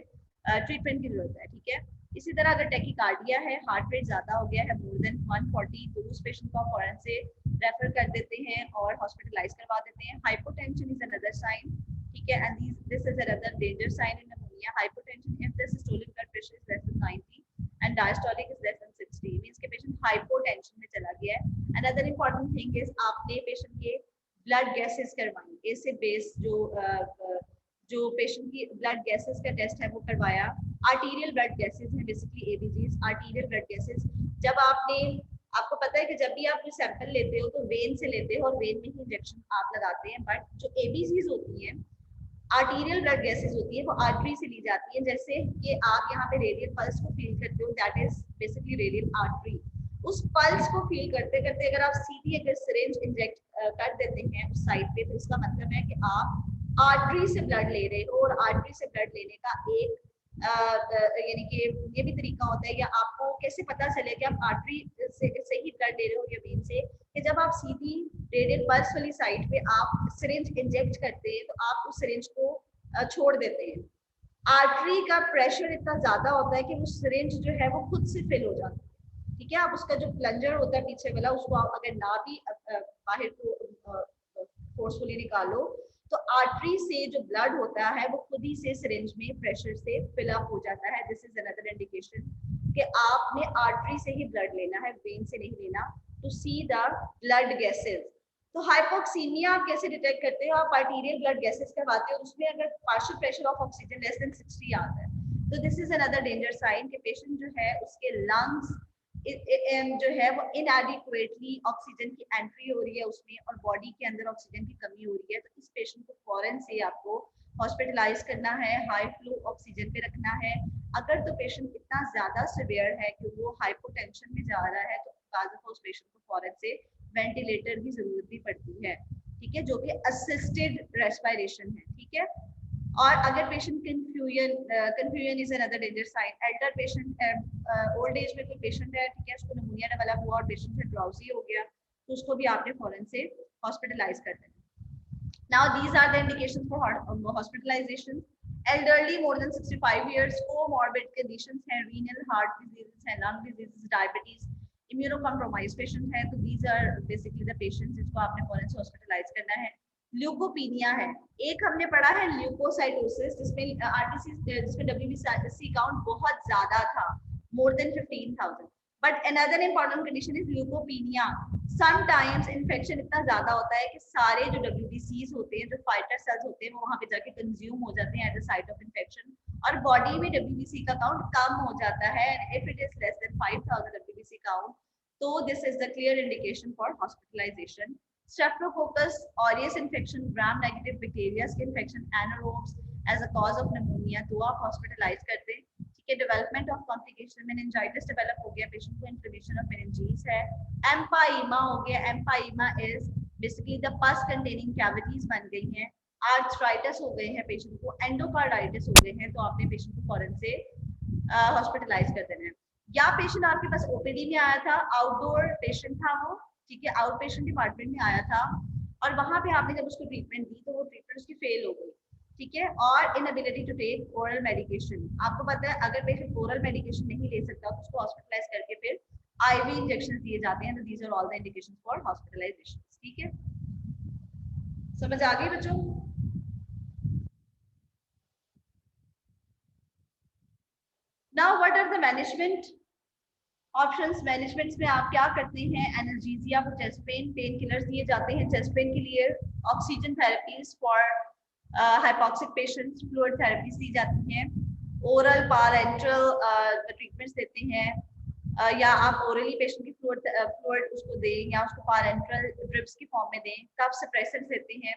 ट्रीटमेंट की जरूरत है, ठीक है। इसी तरह अगर टेकिकार्डिया है, हार्ट रेट ज्यादा हो गया है मोर देन 140, तो उस पेशेंट को फौरन से रेफर कर देते हैं और हॉस्पिटलाइज करवा देते हैं। हाइपोटेंशन इज अनदर साइन, ठीक है, and this is another danger sign in pneumonia. Hypotension if the systolic blood pressure is less than 90 and diastolic is less than 60, means के पेशेंट हाइपोटेंशन में चला गया है। अनदर इंपॉर्टेंट थिंग इज आपने पेशेंट के ब्लड गैसेस करवाई, ए से बेस जो पेशेंट की ब्लड गैसेस का टेस्ट है वो करवाया। आर्टीरियल ब्लड गैसेस हैं basically ABGs, arterial blood gases. जब आपको पता है कि जब भी आप कोई सैंपल लेते हो तो वेन से लेते हो और वेन में ही इंजेक्शन आप लगाते हैं, बट जो एबीजीज होती हैं, आर्टीरियल ब्लड गैसेस होती है, वो आर्टरी से ली जाती है। जैसे कि आप यहाँ पे रेडियल पल्स को फील करते हो, that is basically radial artery. उस पल्स को फील करते करते अगर आप सीधी अगर सिरिंज इंजेक्ट कर देते हैं उस साइड पे, तो इसका मतलब है कि आप आर्टरी से ब्लड ले रहे हो, और आर्टरी से ब्लड लेने का एक यानी कि ये भी तरीका होता है, या आपको कैसे पता चले कि आप आर्टरी से ही ब्लड ले रहे हो या वेन से, कि जब आप सीधी रेडियल पल्स वाली साइड पे आप सिरिंज इंजेक्ट करते हैं तो आप उस सिरिंज को छोड़ देते हैं। आर्टरी का प्रेशर इतना ज्यादा होता है कि वो सिरिंज जो है वो खुद से फिल हो जाता है, ठीक है। आप उसका जो प्लंजर होता है पीछे वाला, उसको आप अगर ना भी बाहर को फोर्सफुली निकालो, तो आर्टरी से जो ब्लड होता है वो खुद ही से सिरिंज में प्रेशर से फिल अप हो जाता है। दिस इज अनदर इंडिकेशन कि आपने आर्टरी से ही ब्लड लेना है, वेन से नहीं लेना, to see the blood gases. तो हाइपोक्सीमिया आप कैसे डिटेक्ट करते हो? आप आर्टीरियल ब्लड गैसेस करवाते हो, उसमें अगर partial pressure of oxygen less than 60 आता है, तो this is another danger sign कि पेशेंट जो है उसके लंग्स जो है वो इनएडिक्वेटली ऑक्सीजन की एंट्री हो रही है उसमें, और बॉडी के अंदर ऑक्सीजन की कमी हो रही है। तो इस पेशेंट को फौरन से आपको हॉस्पिटलाइज करना है, हाई फ्लो ऑक्सीजन पे रखना है। अगर तो पेशेंट इतना ज्यादा सिवियर है कि वो हाइपोटेंशन में जा रहा है, तो उस पेशेंट को फौरन से वेंटिलेटर की जरूरत भी पड़ती है, ठीक है, जो कि असिस्टेड रेस्पिरेशन है, ठीक है। और अगर patient confusion is another danger sign. Elder patient, old age में कोई पेशेंट है, ठीक है, उसको निमोनिया डेवलप हुआ और पेशेंट से ड्राउजी हो गया, तो उसको भी आपने फौरन से हॉस्पिटलाइज कर देना। Now these are the indications for hospitalisation. Elderly more than 65 years, comorbid conditions हैं, रीनल, हार्ट डिजीजेस हैं, lung diseases, diabetes, immunocompromise patient है, तो these are basically the patients जिसको आपने फौरन से हॉस्पिटलाइज करना है। ल्यूकोपीनिया है, एक हमने पढ़ा है ल्यूकोसाइटोसिस, जिसमें आरटीसी जिसमें डब्ल्यूबीसी काउंट बहुत ज्यादा था, more than 15,000। But another important condition is leucopenia. Sometimes infection इतना ज्यादा होता है कि सारे जो डब्ल्यूबीसीज होते हैं, जो फाइटर सेल्स होते हैं, वो वहां पे जाके कंज्यूम हो जाते हैं at the site of infection, और बॉडी में डब्ल्यूबीसी का काउंट कम हो जाता है। If it is less than 5,000 WBC count, तो this is the clear indication for hospitalization. Streptococcus aureus infection, gram-negative bacteria, skin infection, anaerobes as a cause of pneumonia, तो आप hospitalize कर दें, ठीक है। Development of complication, meningitis develop हो गया, पेशेंट को इन्फ्लेमेशन ऑफ meninges है। एम्पाइमा हो गया, एम्पाइमा इज बेसिकली द पस कंटेनिंग कैविटीज बन गई हैं। आर्थराइटिस हो गए हैं पेशेंट को, एंडोकार्डाइटिस हो गए हैं, तो आपने पेशेंट को फौरन से हॉस्पिटलाइज कर देना है। या पेशेंट आपके पास ओपीडी में आया था, आउटडोर पेशेंट था वो, ठीक है, आउट पेशेंट डिपार्टमेंट में आया था और वहां पे आपने जब उसको ट्रीटमेंट दी तो वो ट्रीटमेंट उसकी फेल हो गई, ठीक है, और inability to take oral medication. आपको पता है अगर पेशेंट ओरल मेडिकेशन नहीं ले सकता तो उसको हॉस्पिटलाइज करके फिर आईवी इंजेक्शन दिए जाते हैं। तो these are all the indications for hospitalization, ठीक है, समझ आ गई बच्चों? Now what are the management options? Managements में आप क्या करते हैं? Analgesia for chest pain, pain killers दिए जाते हैं चेस्ट पेन के लिए, oxygen therapies for hypoxic patients, fluid therapies दी जाती हैं, ओरल पारेंटरल ट्रीटमेंट्स देते हैं, या आप ओरली पेशेंट की फ्लूइड उसको दें या उसको पारेंटरल ड्रिप्स की फॉर्म में दें। कफ सप्रेसेंट्स देते हैं,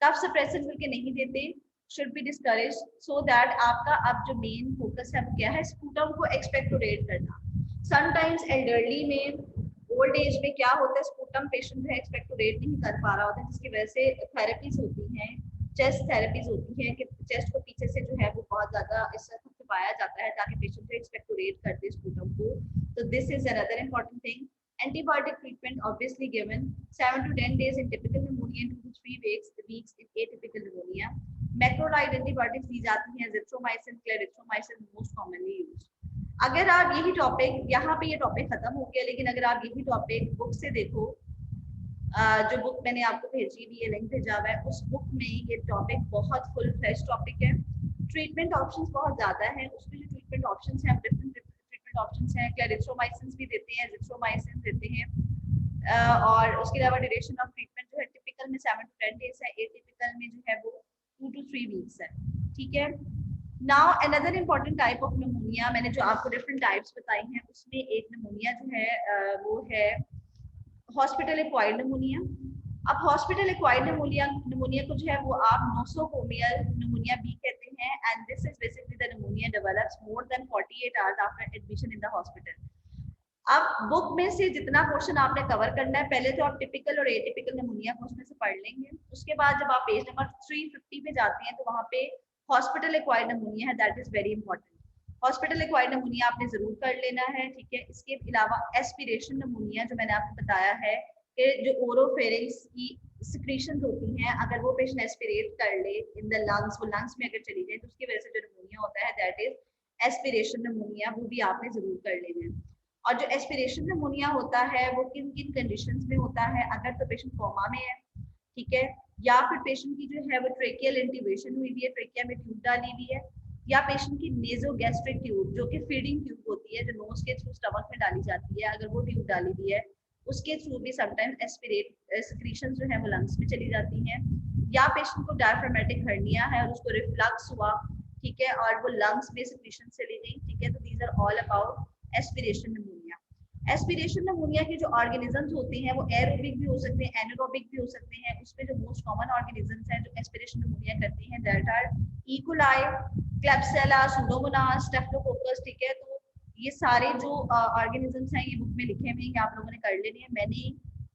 कफ सप्रेसेंट्स बल्कि नहीं देते, should be discouraged, so that आपका अब जो मेन फोकस है वो क्या है? स्पूटम को एक्सपेक्टोरेट करना। समटाइम्स एल्डरली में, ओल्ड एज में क्या होता है, स्पूटम पेशेंट है एक्सपेक्टोरेट नहीं कर पा रहा होता है, जिसकी वजह से थेरेपीज होती हैं, चेस्ट थेरेपीज होती हैं कि चेस्ट को पीछे से जो है वो बहुत ज्यादा इससे खपाया जाता है ताकि पेशेंट को एक्सपेक्टोरेट कर दे स्पूटम को। तो this is another important thing. Antibiotic treatment obviously given 7 to 10 days in typical pneumonia and 2 to 3 weeks in atypical pneumonia. Macrolide antibiotics दी जाती हैं, azithromycin, clarithromycin most commonly used. अगर आप यही टॉपिक, यहाँ पे ये टॉपिक खत्म हो गया, लेकिन अगर आप यही टॉपिक बुक से देखो, जो बुक मैंने आपको भेजी हुई है, लिंक भेजा हुआ है, उस बुक में ये टॉपिक बहुत फुल फ्लैश टॉपिक है। ट्रीटमेंट ऑप्शंस बहुत ज्यादा है, उसमें जो ट्रीटमेंट ऑप्शंस हैं डिफरेंट ट्रीटमेंट ऑप्शंस हैं, क्लेरिथ्रोमाइसिन भी देते हैं, एजिथ्रोमाइसिन देते हैं, और उसके अलावा ड्यूरेशन ऑफ ट्रीटमेंट जो है टिपिकल में 7 to 10 days है, एटिपिकल में जो है वो 2 to 3 weeks है, ठीक है। Now another important type of pneumonia, मैंने जो आपको डिफरेंट टाइप्स बताई हैं उसमें एक निमोनिया जो है वो है हॉस्पिटल एक्वायर्ड निमोनिया। अब हॉस्पिटल एक्वायर्ड निमोनिया को जो है वो आप नोसोकोमियल निमोनिया भी कहते हैं, and this is basically the pneumonia develops more than 48 hours after admission in the hospital. अब बुक में से जितना पोर्शन आपने कवर करना है, पहले तो आप टिपिकल और एटिपिकल निमोनिया को उसमें से पढ़ लेंगे, उसके बाद जब आप पेज नंबर 350 पे जाते हैं तो वहाँ पे हॉस्पिटल एक्वायर्ड निमोनिया है, that is very important. Hospital acquired pneumonia आपने जरूर कर लेना है, ठीक है। इसके अलावा एस्पिरेशन निमोनिया जो मैंने आपको बताया है कि जो ओरोफेरिंग्स की सिक्रीशंस होती हैं, अगर वो पेशेंट एस्पिरेट कर ले इन द लंग्स, वो लंग्स में अगर चली जाए तो उसकी वजह से जो निमोनिया होता है दैट इज एस्पिरेशन निमोनिया, वो भी आपने जरूर कर लेना है। और जो एस्पिरेशन निमोनिया होता है वो किन किन कंडीशंस में होता है? अगर तो पेशेंट कोमा में है, ठीक है, या फिर पेशेंट की जो है वो ट्रेकियल इंटिब्रेशन हुई हुई है, ट्रेकिया में ट्यूब डाली हुई है, या पेशेंट की नेजोगैस्ट्रिक ट्यूब जो कि फीडिंग ट्यूब होती है, जो नोज के थ्रू स्टमक में डाली जाती है, अगर वो ट्यूब डाली हुई है उसके थ्रू भी समटाइम्स एस्पिरेट सिक्रीशन जो है वो लंग्स में चली जाती हैं। या पेशेंट को डायफ्रामेटिक हर्निया है और उसको रिफ्लक्स हुआ, ठीक है, और वो लंग्स में सिक्रीशन चली गई, ठीक है, तो these are all about aspiration pneumonia. Aspiration pneumonia के जो ऑर्गेनिजम्स होते हैं वो एरोबिक भी हो सकते हैं, एनारोबिक भी हो सकते हैं। उसमें जो मोस्ट कॉमन ऑर्गेनिजम्स हैं जो एस्पिरेशन निमोनिया करते हैं that are E coli, Klebsiella, Pseudomonas, Staphylococcus, ठीक है। तो ये सारे जो ऑर्गेनिजम्स हैं ये बुक में लिखे हुए हैं, आप लोगों ने कर लेने हैं। मैंने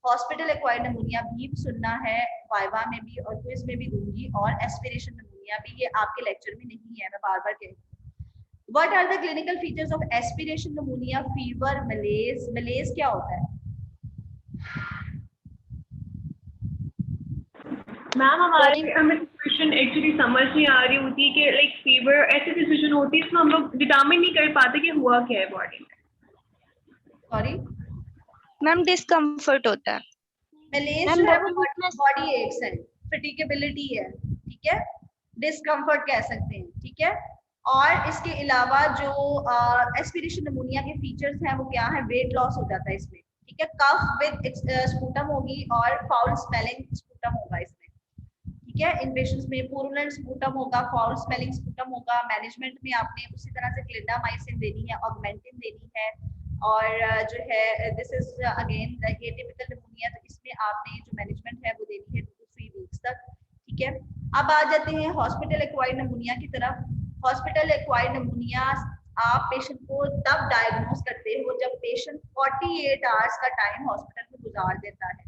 हॉस्पिटल एक्वायर्ड निमोनिया भी सुनना है, वाइवा में भी और क्विज में भी दूंगी, और एस्पिरेशन निमोनिया भी, ये आपके लेक्चर में नहीं है, मैं बार बार कहती हूँ। What are the clinical features of aspiration pneumonia? Fever, malaise. Malaise क्या होता है? मैम हमें सिचुएशन एक्चुअली समझ नहीं आ रही होती कि लाइक फीवर ऐसी सिचुएशन होती है इसमें हम लोग डिटरमाइन नहीं कर पाते कि हुआ क्या है बॉडी में। सॉरी मैम, डिस्कम्फर्ट होता है। मलेज जो है वो बॉडी एक्स है, फटीकेबिलिटी है, ठीक है, डिस्कम्फर्ट कह सकते हैं, ठीक है। और इसके अलावा जो एस्पिरेशन निमोनिया के फीचर्स हैं वो क्या है? वेट लॉस हो जाता है इसमें, ठीक है, कफ विद स्पूटम होगी और फाउल स्मेलिंग स्पूटम होगा इसमें, ठीक है। इन पेशेंट्स में पुरुलेंट स्पूटम होगा, फाउल स्मेलिंग स्पूटम होगा। मैनेजमेंट में आपने उसी तरह से क्लिंडामाइसिन देनी है, ऑगमेंटिन देनी है, और जो है this is again atypical pneumonia, तो इसमें आपने जो मैनेजमेंट है वो देनी है 2 to 3 वीक्स तक, ठीक है। अब आ जाते हैं हॉस्पिटल एक्वायर्ड निमोनिया की तरफ। हॉस्पिटल एक्वायर्ड निमोनिया आप पेशेंट को तब डायग्नोज करते हो जब पेशेंट 48 आवर्स का टाइम हॉस्पिटल में गुजार देता है।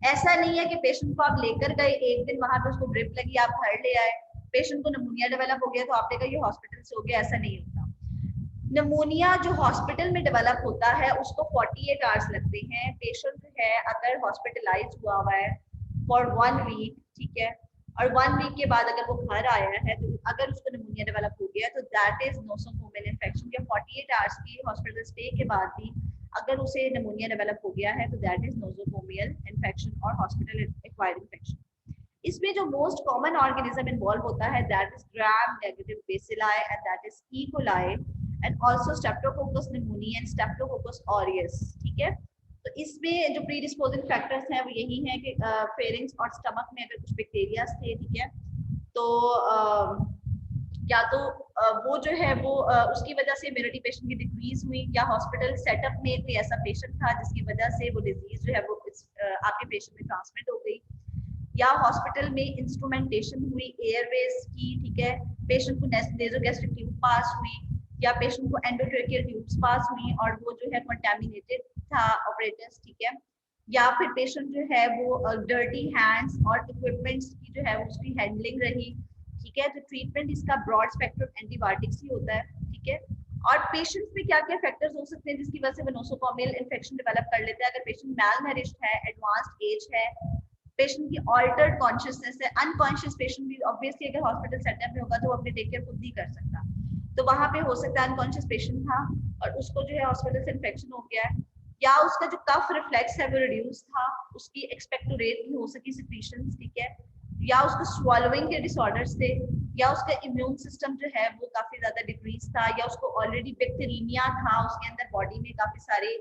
ऐसा नहीं है कि पेशेंट को आप लेकर गए एक दिन वहां पे उसको ड्रिप लगी आप घर ले आए, पेशेंट को निमोनिया डेवलप हो गया तो आपने कहा ये हॉस्पिटल से हो गया, ऐसा नहीं होता। निमोनिया जो हॉस्पिटल में डेवलप होता है उसको 48 आवर्स लगते हैं। पेशेंट जो है अगर हॉस्पिटलाइज हुआ है फॉर 1 वीक, ठीक है, और 1 वीक के बाद अगर वो घर आया है तो अगर उसको निमोनिया डेवलप हो गया तो दैट इज नोसोकोमियल इन्फेक्शन। या 48 आवर्स की हॉस्पिटल स्टे के बाद भी अगर उसे निमोनिया डेवलप हो गया है तो दैट इज नोसोकोमियल इन्फेक्शन और हॉस्पिटल एक्वायर्ड इन्फेक्शन। इसमें जो मोस्ट कॉमन ऑर्गेनिज्म इन्वॉल्व होता है that is gram negative bacilli and that is E coli and also Streptococcus pneumonia and Streptococcus aureus, ठीक है। तो इसमें जो प्रीडिस्पोजिंग फैक्टर्स हैं वो यही है कि फेरिंग्स और स्टमक में अगर कुछ बैक्टीरियाज थे, ठीक है, तो या तो वो जो है वो उसकी वजह से इम्यूनिटी पेशेंट की डिक्रीज हुई, या हॉस्पिटल सेटअप में कोई ऐसा पेशेंट था जिसकी वजह से वो डिजीज जो है वो आपके पेशेंट में ट्रांसमिट हो गई, या हॉस्पिटल में इंस्ट्रूमेंटेशन हुई एयरवेज की, ठीक है, पेशेंट को नेसोगैस्ट्रिक ट्यूब पास हुई, या पेशेंट को एंडोट्रेकियल ट्यूब्स पास हुई और वो जो है कंटामिनेटेड था ऑपरेटर्स, ठीक है, या फिर पेशेंट जो है वो डर्टी हैंड्स और इक्विपमेंट्स की जो है उसकी हैंडलिंग रही, ठीक है। तो ट्रीटमेंट इसका ब्रॉड स्पेक्ट्रम एंटीबायोटिक्स ही होता है, ठीक है। और पेशेंट्स में क्या क्या फैक्टर्स हो सकते हैं जिसकी वजह से वो नोसोकोमियल इन्फेक्शन डेवलप कर लेता है। अगर पेशेंट मैलनरिश्ड है, एडवांस्ड एज है, पेशेंट की ऑल्टर्ड कॉन्शियसनेस है, अनकॉन्शियस पेशेंट भी ऑब्वियसली अगर हॉस्पिटल सेटअप में होगा तो वो अपने टेक केयर खुद नहीं कर सकता, तो वहां पे हो सकता है अनकॉन्शियस पेशेंट था और उसको जो है हॉस्पिटल से इन्फेक्शन हो गया है, या उसका जो कफ रिफ्लेक्स है वो रिड्यूस था, उसकी एक्सपेक्टोरेट नहीं हो सकी सिक्रीशंस, ठीक है, या उसको स्वॉलोइंग के डिसऑर्डर्स थे, या उसका इम्यून सिस्टम जो है वो काफी ज्यादा डिक्रीज था, या उसको ऑलरेडी बैक्टीरिया था, उसके अंदर बॉडी में काफी सारे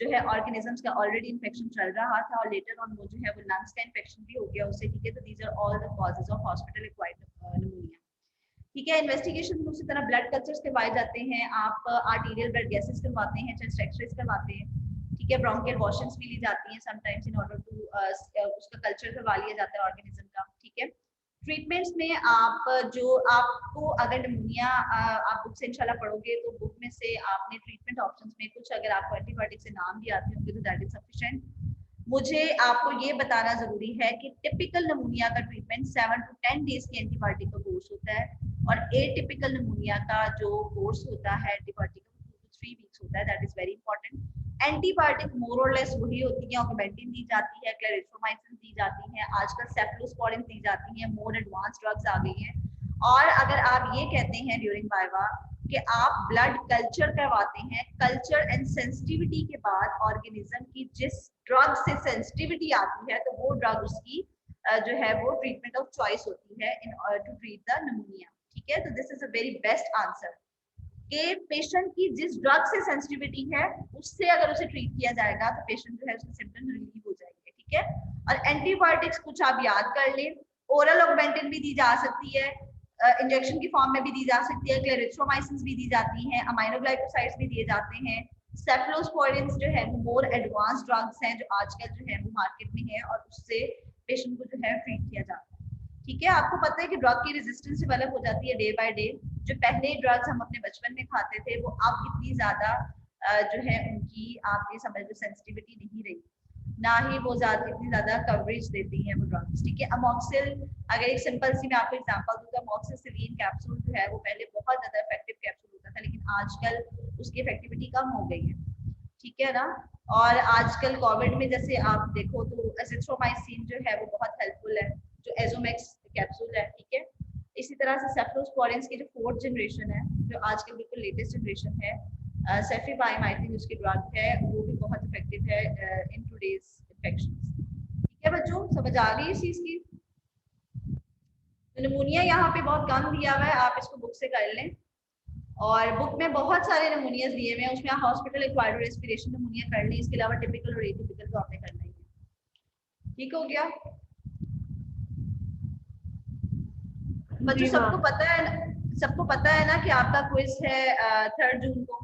जो है ऑर्गेनिजम्स का ऑलरेडी इन्फेक्शन चल रहा था और लेटर ऑन वो जो है वो लंग्स का इन्फेक्शन भी हो गया उससे, ठीक है। तो these are all the causes of hospital acquired pneumonia, ठीक है। इन्वेस्टिगेशन में उसी तरह ब्लड कल्चर्स करवाए जाते हैं, आप आर्टीरियल ब्लड गैसेस करवाते हैं, चेस्ट एक्सरेज करवाते हैं, ठीक है, ब्रोंकियल वॉशंस भी ली जाती हैं समटाइम्स इन ऑर्डर टू उसका कल्चर करवा लिया जाता है ऑर्गेनिज्म का, ठीक है। ट्रीटमेंट्स में आप जो आपको अगर निमोनिया आप बुक से इंशाल्लाह पढ़ोगे तो बुक में से आपने ट्रीटमेंट ऑप्शंस में कुछ अगर आपको एंटीबायोटिक से नाम भी आते होंगे तो दैट इज सफिशिएंट। मुझे आपको ये बताना जरूरी है कि टिपिकल निमोनिया का ट्रीटमेंट 7 to 10 डेज की एंटीबायोटिक का कोर्स होता है और एटिपिकल निमोनिया का जो कोर्स होता है एंटीबायोटिक 2 to 3 वीक्स होता है, that is very important. Antibiotic more or less वही होती है, ऑगमेंटिन दी जाती है, क्लेरिथ्रोमाइसिन दी जाती है, आजकल सेफ्लोस्पोरिन दी जाती है, मोर एडवांस ड्रग्स आ गई हैं। और अगर आप ये कहते हैं ड्यूरिंग वाइवा कि आप ब्लड कल्चर करवाते हैं, कल्चर एंड सेंसिटिविटी के बाद ऑर्गेनिज्म की जिस ड्रग से सेंसिटिविटी आती है तो वो ड्रग उसकी जो है वो ट्रीटमेंट ऑफ चॉइस होती है in order to treat the pneumonia, ठीक है। तो this is a very best answer कि पेशेंट की जिस ड्रग से सेंसिटिविटी है उससे अगर उसे ट्रीट किया जाएगा तो पेशेंट जो है उसके सिम्टम्स रिलीव हो जाएंगे, ठीक है। और एंटीबायोटिक्स कुछ आप याद कर लें, ओरल ऑगमेंटिन भी दी जा सकती है, इंजेक्शन की फॉर्म में भी दी जा सकती है, क्लेरिथ्रोमाइसिन भी दी जाती हैं, अमाइनोग्लाइकोसाइड्स भी दिए जाते हैं, सेफ्लोस्पोरिन्स जो है वो मोर एडवांस ड्रग्स हैं जो आजकल जो है वो मार्केट में है और उससे पेशेंट को जो है ट्रीट किया जाता है, ठीक है। आपको पता है कि ड्रग की रेजिस्टेंस डेवलप हो जाती है डे बाय डे। जो पहले ड्रग्स हम अपने बचपन में खाते थे वो अब इतनी ज्यादा जो है उनकी आप ये समझ लो सेंसिटिविटी नहीं रही, ना ही वो ज्यादा इतनी ज्यादा कवरेज देती हैं वो ड्रग्स, ठीक है। अमॉक्सिल, अगर एक सिंपल सी मैं आपको एग्जांपल दूं तो अमॉक्सिसिलिन कैप्सूल जो है वो पहले बहुत ज्यादा इफेक्टिव कैप्सूल होता था लेकिन आजकल उसकी इफेक्टिविटी कम हो गई है, ठीक है ना। और आजकल कोविड में जैसे आप देखो तो एजिथ्रोमाइसिन जो है वो बहुत हेल्पफुल है, जो एजोमैक्स कैप्सूल है, ठीक है। इसी तरह से सेफ्लोस्पोरिन्स की जो 4th जनरेशन है जो आजकल बिल्कुल लेटेस्ट जनरेशन है, सेफिबाइम आई थिंक उसकी ड्रग है, वो भी बहुत इफेक्टिव है इन टुडेज इन्फेक्शंस, ठीक है। बच्चों समझ आ गई इस चीज की? तो निमोनिया यहाँ पे बहुत कम दिया हुआ है, आप इसको बुक से कर लें और बुक में बहुत सारे निमोनियाज दिए हुए हैं, उसमें आप हॉस्पिटल एक्वायर्ड रेस्पिरेशन निमोनिया कर लें, इसके अलावा टिपिकल और एटिपिकल तो आपने करना ही है, ठीक हो गया बच्चों? सबको पता है ना कि आपका क्विज है 3 जून को।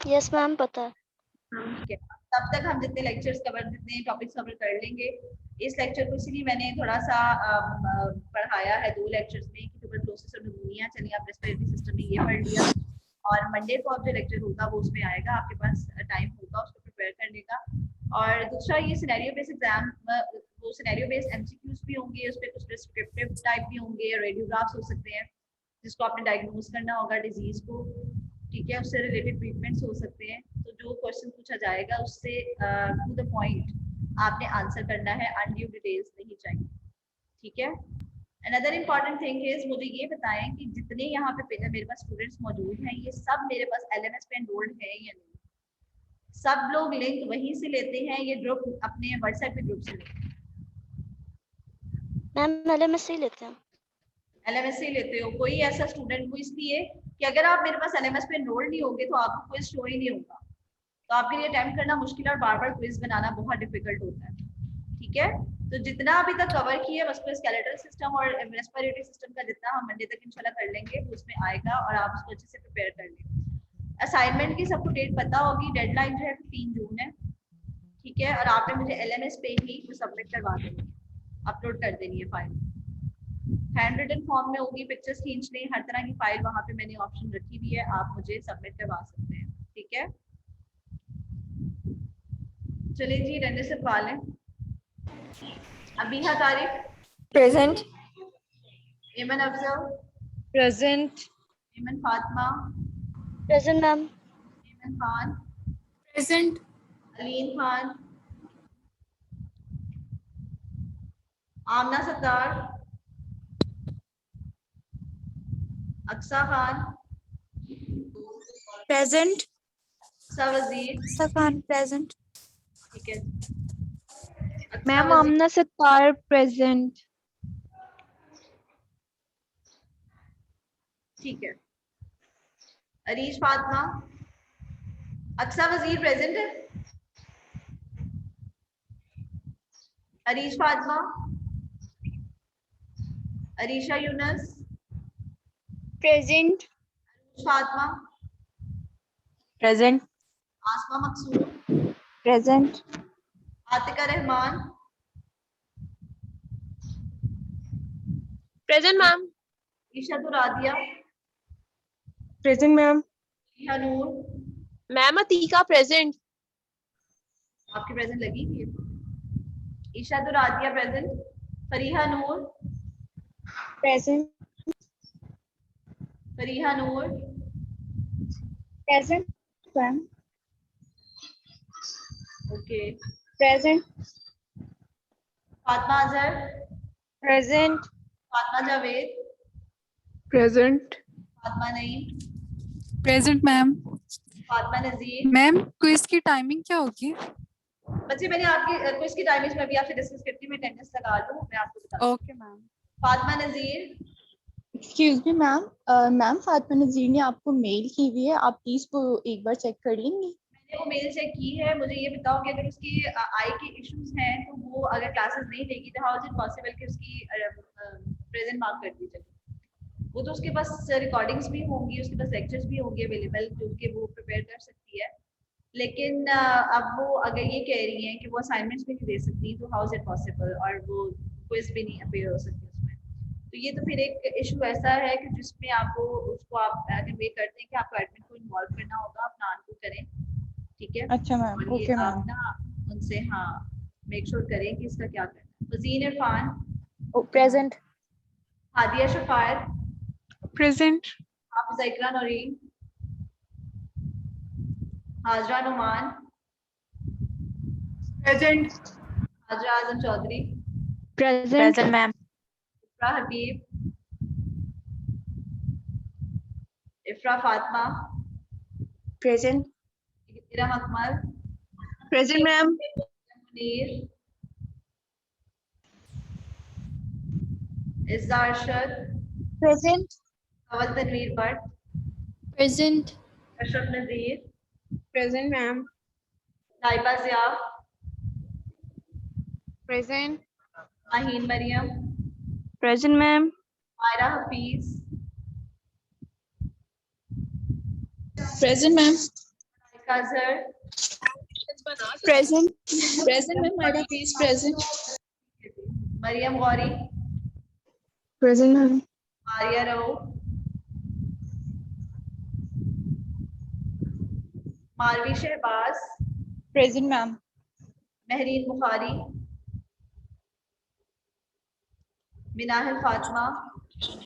यस मैम पता है। ठीक है, तब तक हम जितने लेक्चर्स कवर जितने टॉपिक्स कवर कर लेंगे। इस लेक्चर को इसीलिए मैंने थोड़ा सा पढ़ाया है 2 लेक्चर्स में कि ट्यूबरकुलोसिस और निमोनिया, चलिए आप रेस्पिरेटरी सिस्टम में ये पढ़ लिया और मंडे को अब जो लेक्चर होगा वो उसमें आएगा, आपके पास टाइम होगा उसको प्रिपेयर करने का। और दूसरा ये सिनेरियो बेस्ड एग्जाम, वो सिनेरियो बेस्ड एमसीक्यूज भी होंगे, उस पर कुछ डिस्क्रिप्टिव टाइप भी होंगे, रेडियोग्राफ्स हो सकते हैं जिसको आपने डायग्नोज करना होगा डिजीज को, ठीक है, उससे रिलेटेड ट्रीटमेंट्स हो सकते हैं। तो जो क्वेश्चन पूछा जाएगा उससे टू द पॉइंट आपने आंसर करना है, अनड्यू डिटेल्स नहीं चाहिए, ठीक है। अनदर इम्पॉर्टेंट थिंग इज, मुझे ये बताएं कि जितने यहाँ पे मेरे पास स्टूडेंट्स मौजूद हैं, ये सब मेरे पास एलएमएस पे एनरोल्ड है या नहीं? सब लोग लिंक वहीं से लेते हैं, ये ग्रुप अपने व्हाट्सएप पे ग्रुप से लेते हैं? मैम एलएमएस से ही लेते हैं। एलएमएस से लेते हो? कोई ऐसा स्टूडेंट को, इसलिए कि अगर आप मेरे पास एलएमएस पे एनरोल्ड नहीं होंगे तो आपको क्विज शो ही नहीं होगा, तो आपके लिए अटेम्प्ट करना मुश्किल है और बार बार क्विज बनाना बहुत डिफिकल्ट होता है, ठीक है। तो जितना अभी तक कवर किया है मस्कुलोस्केलेटल सिस्टम और रेस्पिरेटरी सिस्टम का जितना हम मंडे तक इंशाल्लाह कर लेंगे तो उसमें आएगा और आप उसको अच्छे से प्रिपेयर कर लेंगे। असाइनमेंट की सबको डेट पता होगी, डेडलाइन जो है 3 जून है, ठीक है। और आपने मुझे एलएमएस पे ही सबमिट करवा देनी है, अपलोड कर देनी है फाइल, हैंड रिटन फॉर्म में होगी, पिक्चर्स खींच लें, हर तरह की फाइल वहां पे मैंने ऑप्शन रखी हुई है, आप मुझे सबमिट करवा सकते हैं, ठीक है। चलिए जी, रंजन से पा लें। अबीहा तारिक प्रेजेंट। एमन अफजल प्रेजेंट। एमन फातिमा प्रेजेंट मैम। एमन खान प्रेजेंट। अलीन खान आमना सत्तार अक्सा खान प्रेजेंट। अक्सा वजीर सफान प्रेजेंट। ठीक है। अक्सा मैम वजीर, आमना सत्तार प्रेजेंट। ठीक है। अरीश फातिमा, अक्सा वजीर प्रेजेंट है? Areesh Fatima, Areesha Younus, present. Fatima, present. Asma Maqsood, present. Atika Rehman, present ma'am. Esha Radia, present ma'am. Fariha Noor, ma'am Atika present. आपकी प्रेजेंट लगी हुई है? Esha Radia present, Fariha Noor, present. Fariha Noor, present ma'am. Okay. Present. Fatima Azhar, present. Fatima Javed, present. Fatima Naeem, present ma'am. Fatima Nazir. Ma'am quiz की टाइमिंग क्या होगी? बच्चे मैंने आपकी क्विज की टाइमिंग्स में भी आपसे डिस्कस करती हूँ, मैं अटेंडेंस लगा लूँ, मैं आपको बता दूँ। Okay ma'am. Fatima Nazir, excuse me ma'am, ma'am Fatima Nazir ने आपको मेल की हुई है, आप प्लीज वो एक बार चेक कर लेंगी? मैंने वो मेल चेक की है, मुझे ये बताओ कि अगर उसकी आई के इश्यूज हैं तो वो अगर क्लासेस नहीं लेगी तो हाउ इज इट पॉसिबल कि उसकी प्रेजेंट मार्क कर दी जाए? वो तो उसके पास रिकॉर्डिंग्स भी होंगी, उसके पास लेक्चर्स भी होंगे अवेलेबल जो कि वो प्रिपेयर कर सकती है, लेकिन अब वो अगर ये कह रही हैं कि वो असाइनमेंट्स भी नहीं दे सकती तो हाउ इज इट पॉसिबल, और वो क्विज भी नहीं अपीयर हो सकती उसमें। तो ये तो फिर एक इशू ऐसा है कि जिसमें आपको उसको आप कन्वे करते हैं कि आपको एडमिन को इन्वॉल्व करना होगा, आप प्लान को करें, ठीक है। अच्छा मैम, और ये ओके आप मैम। ना उनसे हाँ मेक श्योर करें कि इसका क्या करना है। Wajeen Irfan, present. Hadia Shafaer, present. Hafiza Iqra Naureen, Hajra Noman, present. Hajra Azam Chaudhry, present ma'am. Ifra Habib, Ifra Fatima, present. Iram Akmal, present ma'am. Munir, Izza Arshad, present. Awal Tanveer Bhatt, present. Ashraf Nazir, present ma'am. Laiba Zia, present. Maheen Maryam, present ma'am. Myra Hafeez, present ma'am. Azhar, present. Present ma'am. Myra please present. Maryam Gauri, present ma'am. Arya Rao, Marvi Shahbaz, Present, ma'am. Mehreen Bukhari, Minahil Fatima,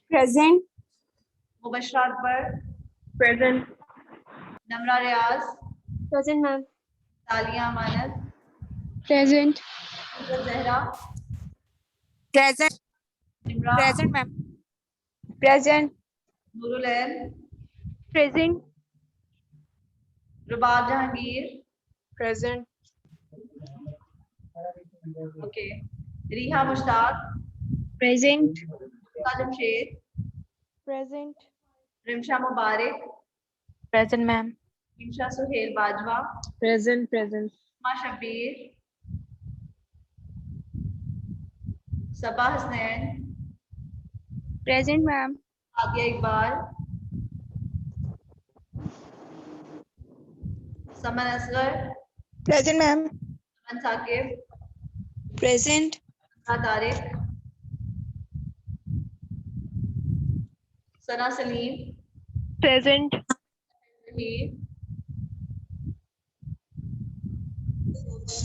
Present. Mubashra Akbar, Present. Namra Riaz, Present, ma'am. Talia Amanat, Present. Zahra, Present. Imran, Present, ma'am. Present. Noorul Ain, Present. Rubab Jahangir, Present. Okay, Riha Mushtaq, Present. Jamshed, Present. Rimsha Mubarak, Present, ma'am. Insha Suhail Bajwa, Present. Present. मा Shabbir, Saba Hasnain, Present, ma'am. Adiya Iqbal, Saman Asghar, Present, ma'am. Saman Saqib, Present. Tariq, Sana Saleem, Present.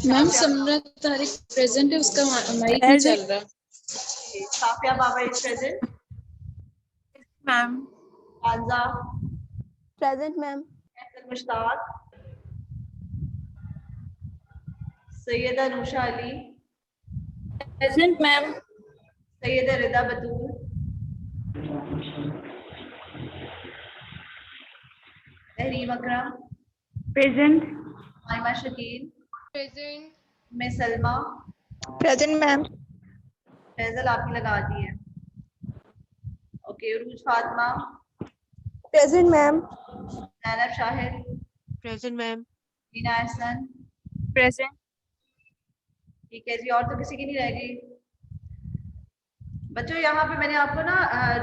Ma'am Samra Tariq present है, उसका माइक नहीं चल रहा। Safia Baba is present, Ma'am. Hanja, Present, ma'am. Ahsan Mushtaq, Syeda Nusha Ali, Present, ma'am. Syeda Rida Batool, Tahreem Akram, Present. Maima Shakeel, present. मैं सलमा, Present, ma'am. फैजल आपकी लगा दी है। ओके, रूज Fatima, Present, ma'am. नैनब Shahid, Present, ma'am. Meena Ehsan, Present. ठीक है जी, और तो किसी की नहीं रह गई। बच्चों यहाँ पे मैंने आपको ना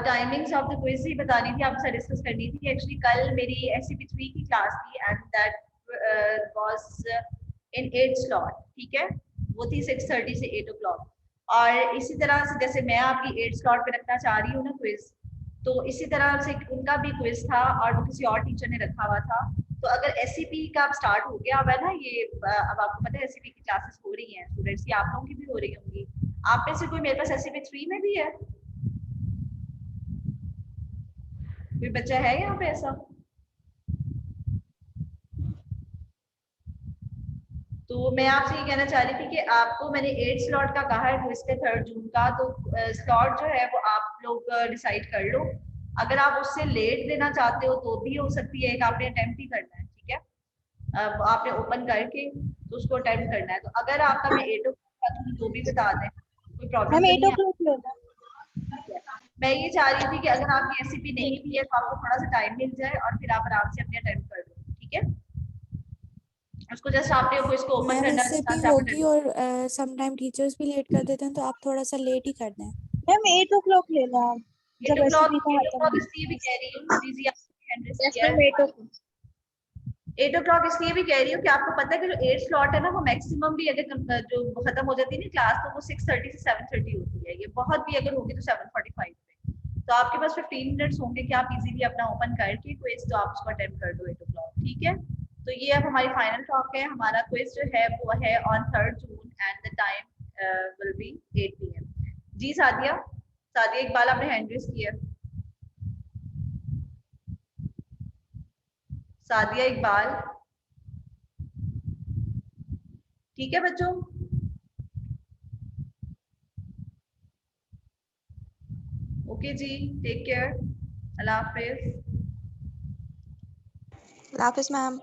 टाइमिंग्स ऑफ द क्विज ही बतानी थी, आपसे डिस्कस करनी थी। एक्चुअली कल मेरी SCP3 की क्लास थी and that was in 8 slot, ठीक है, वो थी 6:30 से 8 o'clock। और इसी तरह से जैसे मैं आपकी 8 स्लॉट पे रखना चाह रही हूँ ना क्विज, तो इसी तरह से उनका भी क्विज था और वो किसी और टीचर ने रखा हुआ था। तो अगर SCP का अब स्टार्ट हो गया, अब है ना ये, अब आपको पता है SCP की क्लासेस हो रही हैं स्टूडेंट्स की, आप लोगों की भी हो रही होंगी। आप में से कोई मेरे पास SCP3 में भी है? कोई बच्चा है यहाँ पे ऐसा? तो मैं आपसे ये कहना चाह रही थी कि आपको मैंने 8 स्लॉट का कहा है क्विज के 3 जून का, तो स्लॉट जो है वो आप लोग डिसाइड कर लो। अगर आप उससे लेट देना चाहते हो तो भी हो सकती है, एक आपने अटेम्प्ट ही करना है, ठीक है, अब आपने ओपन करके तो उसको अटेम्प्ट करना है। तो अगर आपका मैं 8 o'clock का तो भी बता दें, कोई प्रॉब्लम नहीं है। मैं ये चाह रही थी कि अगर आपकी SCP नहीं भी है तो आपको थोड़ा सा टाइम मिल जाए और फिर आप आराम से अपने अटेम्प्ट कर लो, ठीक है। उसको जस्ट आपने को इसको ओपन करना है, SCP होगी और समटाइम टीचर्स भी लेट कर देते हैं, तो आप थोड़ा सा लेट ही कर दें। मैम 8 o'clock लेना आप, जब 8 o'clock SCP का खत्म हो। इसलिए भी कह रही हूँ जी जी, आपकी हैंड रेज़ Yes, किया ma'am, है। 8 o'clock। 8 o'clock इसलिए भी कह रही हूँ कि आपको पता है कि जो 8 स्लॉट है ना, वो मैक्सिमम भी अगर जो खत्म हो जाती है ना क्लास, तो वो 6:30 से 7:30 होती है। ये बहुत भी अगर होगी तो 7:45 पे, तो आपके पास 15 मिनट्स होंगे कि आप इजीली अपना ओपन करके क्विज तो आप उसको अटेम्प्ट कर दो 8 o'clock, ठीक है। तो ये अब हमारी फाइनल टॉक है। हमारा क्विज जो है वो है on 3rd June and the time will be 8 PM। जी सादिया, सादिया इकबाल आपने हैंड रेज किया। सादिया इकबाल, ठीक है बच्चों। ओके जी, टेक केयर, अल्लाह हाफिज। अल्लाह हाफिज़ मैम।